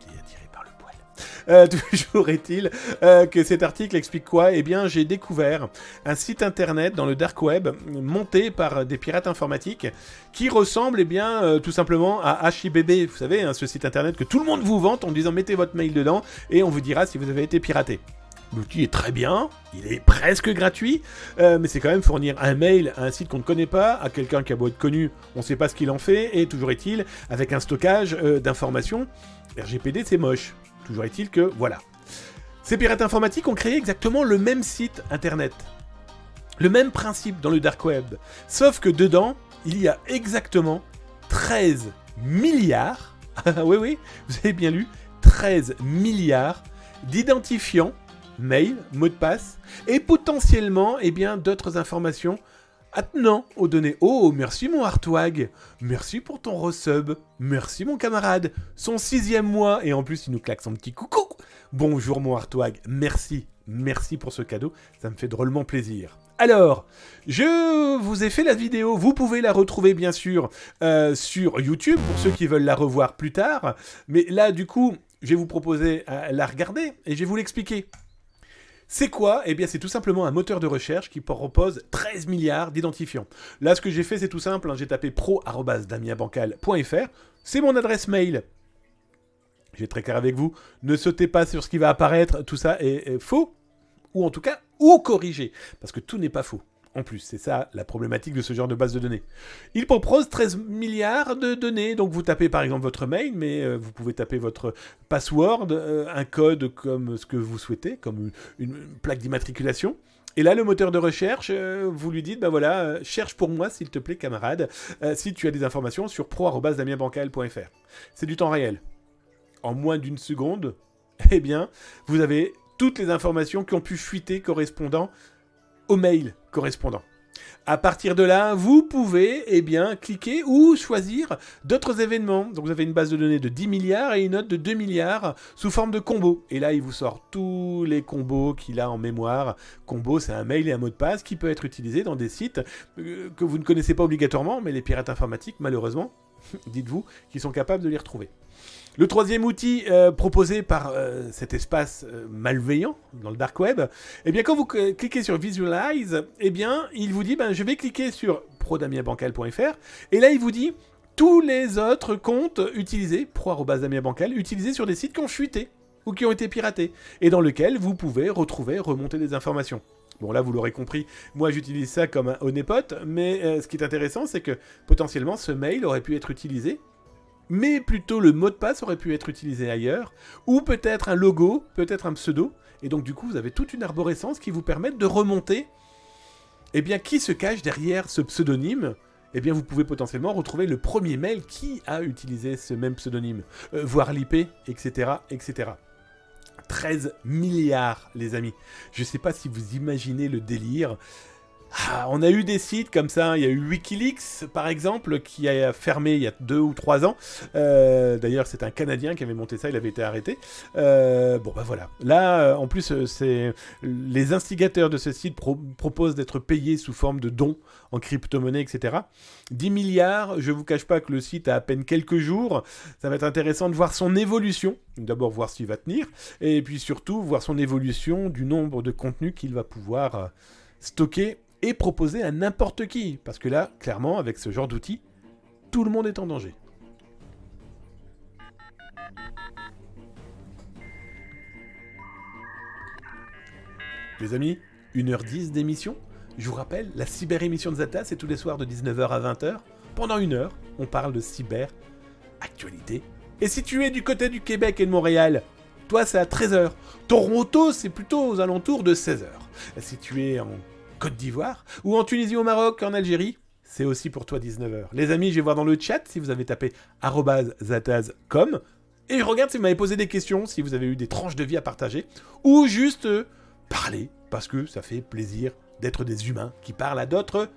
il est attiré par le poil. Toujours est-il que cet article explique quoi? Eh bien, j'ai découvert un site internet dans le dark web monté par des pirates informatiques qui ressemble, eh bien, tout simplement à HIBB. Vous savez, hein, ce site internet que tout le monde vous vante en disant mettez votre mail dedans et on vous dira si vous avez été piraté. L'outil est très bien, il est presque gratuit, mais c'est quand même fournir un mail à un site qu'on ne connaît pas, à quelqu'un qui a beau être connu, on ne sait pas ce qu'il en fait, et toujours est-il, avec un stockage d'informations, RGPD c'est moche. Toujours est-il que, voilà. Ces pirates informatiques ont créé exactement le même site internet. Le même principe dans le dark web. Sauf que dedans, il y a exactement 13 milliards, oui, vous avez bien lu, 13 milliards d'identifiants, mail, mot de passe, et potentiellement, eh bien, d'autres informations attenant aux données. Oh, merci mon Artwag, merci pour ton resub, merci mon camarade, son 6e mois, et en plus il nous claque son petit coucou. Bonjour mon Artwag, merci pour ce cadeau, ça me fait drôlement plaisir. Alors, je vous ai fait la vidéo, vous pouvez la retrouver bien sûr sur YouTube, pour ceux qui veulent la revoir plus tard, mais là du coup, je vais vous proposer la regarder, et je vais vous l'expliquer. C'est quoi? Eh bien, c'est tout simplement un moteur de recherche qui propose 13 milliards d'identifiants. Là, ce que j'ai fait, c'est tout simple. Hein, j'ai tapé pro@damiabancal.fr. C'est mon adresse mail. Je vais être très clair avec vous. Ne sautez pas sur ce qui va apparaître. Tout ça est faux. Ou en tout cas, ou corrigé. Parce que tout n'est pas faux. En plus, c'est ça la problématique de ce genre de base de données. Il propose 13 milliards de données. Donc vous tapez par exemple votre mail, mais vous pouvez taper votre password, un code comme ce que vous souhaitez, comme une plaque d'immatriculation. Et là, le moteur de recherche, vous lui dites, bah voilà, cherche pour moi, s'il te plaît, camarade, si tu as des informations sur pro@damiabancal.fr. C'est du temps réel. En moins d'une seconde, eh bien, vous avez toutes les informations qui ont pu fuiter correspondant au mail correspondant. À partir de là, vous pouvez eh bien, cliquer ou choisir d'autres événements. Donc vous avez une base de données de 10 milliards et une autre de 2 milliards sous forme de combo. Et là, il vous sort tous les combos qu'il a en mémoire. Combo, c'est un mail et un mot de passe qui peut être utilisé dans des sites que vous ne connaissez pas obligatoirement, mais les pirates informatiques, malheureusement, dites-vous, qui sont capables de les retrouver. Le troisième outil proposé par cet espace malveillant dans le dark web, eh bien quand vous cliquez sur Visualize, eh bien il vous dit je vais cliquer sur pro@damiabancal.fr et là il vous dit tous les autres comptes utilisés pro@damiabancal utilisés sur des sites qui ont fuité ou qui ont été piratés et dans lesquels vous pouvez remonter des informations. Bon là vous l'aurez compris, moi j'utilise ça comme un honeypot, mais ce qui est intéressant c'est que potentiellement ce mail aurait pu être utilisé, mais plutôt le mot de passe aurait pu être utilisé ailleurs, ou peut-être un logo, peut-être un pseudo, et donc du coup vous avez toute une arborescence qui vous permet de remonter, eh bien qui se cache derrière ce pseudonyme. Eh bien vous pouvez potentiellement retrouver le premier mail qui a utilisé ce même pseudonyme, voir l'IP, etc., etc. 13 milliards, les amis. Je ne sais pas si vous imaginez le délire. Ah, on a eu des sites comme ça, il y a eu Wikileaks par exemple qui a fermé il y a 2 ou 3 ans. D'ailleurs c'est un Canadien qui avait monté ça, il avait été arrêté. Bon bah voilà. Là en plus c'est les instigateurs de ce site proposent d'être payés sous forme de dons en crypto-monnaie, etc. 10 milliards, je vous cache pas que le site a à peine quelques jours. Ça va être intéressant de voir son évolution. D'abord voir s'il va tenir et puis surtout voir son évolution du nombre de contenus qu'il va pouvoir stocker et proposer à n'importe qui. Parce que là, clairement, avec ce genre d'outils, tout le monde est en danger. Les amis, 1h10 d'émission. Je vous rappelle, la cyber-émission de Zata, c'est tous les soirs de 19h à 20h. Pendant 1 heure, on parle de cyber-actualité. Et si tu es du côté du Québec et de Montréal, toi, c'est à 13h. Toronto, c'est plutôt aux alentours de 16h. Si tu es en Côte d'Ivoire, ou en Tunisie, au Maroc, en Algérie, c'est aussi pour toi 19h. Les amis, je vais voir dans le chat si vous avez tapé @zataz.com, et je regarde si vous m'avez posé des questions, si vous avez eu des tranches de vie à partager, ou juste parler, parce que ça fait plaisir d'être des humains qui parlent à d'autres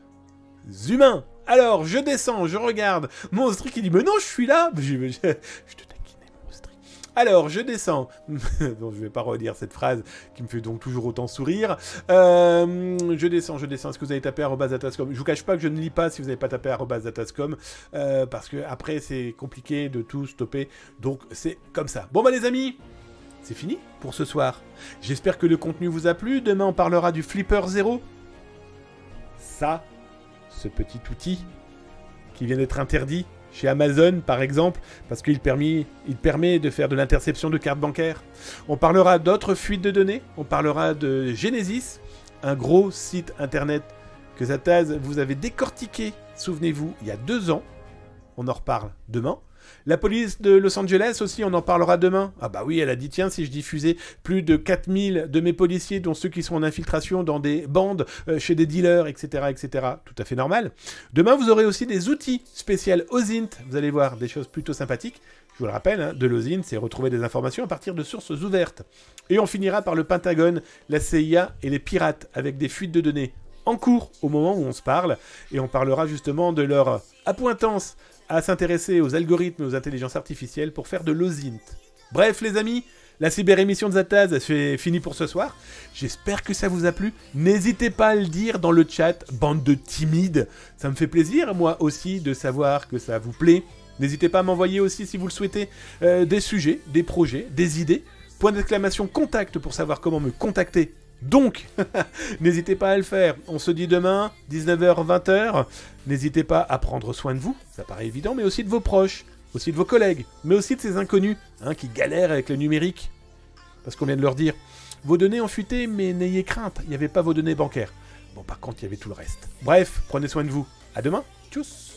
humains. Alors, je descends, je regarde, Monstri qui dit « Mais non, je suis là !» Je te taquinais, Monstri. Alors, je descends. Bon, je vais pas redire cette phrase qui me fait donc toujours autant sourire. Je descends. Est-ce que vous avez tapé @zatascom? Je vous cache pas que je ne lis pas si vous n'avez pas tapé @zatascom, parce que après c'est compliqué de tout stopper. Donc c'est comme ça. Bon bah les amis, c'est fini pour ce soir. J'espère que le contenu vous a plu. Demain on parlera du Flipper 0. Ça, ce petit outil qui vient d'être interdit chez Amazon, par exemple, parce qu'il permet de faire de l'interception de cartes bancaires. On parlera d'autres fuites de données. On parlera de Genesis, un gros site internet que Zataz vous avait décortiqué, souvenez-vous, il y a 2 ans. On en reparle demain. La police de Los Angeles aussi, on en parlera demain. Ah bah oui, elle a dit, tiens, si je diffusais plus de 4000 de mes policiers, dont ceux qui sont en infiltration dans des bandes, chez des dealers, etc., etc. Tout à fait normal. Demain, vous aurez aussi des outils spéciaux OSINT. Vous allez voir des choses plutôt sympathiques. Je vous le rappelle, hein, de l'OSINT, c'est retrouver des informations à partir de sources ouvertes. Et on finira par le Pentagone, la CIA et les pirates, avec des fuites de données en cours au moment où on se parle. Et on parlera justement de leur appointance à s'intéresser aux algorithmes et aux intelligences artificielles pour faire de l'OSINT. Bref les amis, la cyber-émission de Zataz c'est fini pour ce soir. J'espère que ça vous a plu. N'hésitez pas à le dire dans le chat, bande de timides. Ça me fait plaisir, moi aussi, de savoir que ça vous plaît. N'hésitez pas à m'envoyer aussi, si vous le souhaitez, des sujets, des projets, des idées. Point d'exclamation contact pour savoir comment me contacter Donc, n'hésitez pas à le faire. On se dit demain, 19h, 20h. N'hésitez pas à prendre soin de vous, ça paraît évident, mais aussi de vos proches, aussi de vos collègues, mais aussi de ces inconnus qui galèrent avec le numérique. Parce qu'on vient de leur dire, vos données ont fuité, mais n'ayez crainte, il n'y avait pas vos données bancaires. Bon, par contre, il y avait tout le reste. Bref, prenez soin de vous. À demain. Tchuss.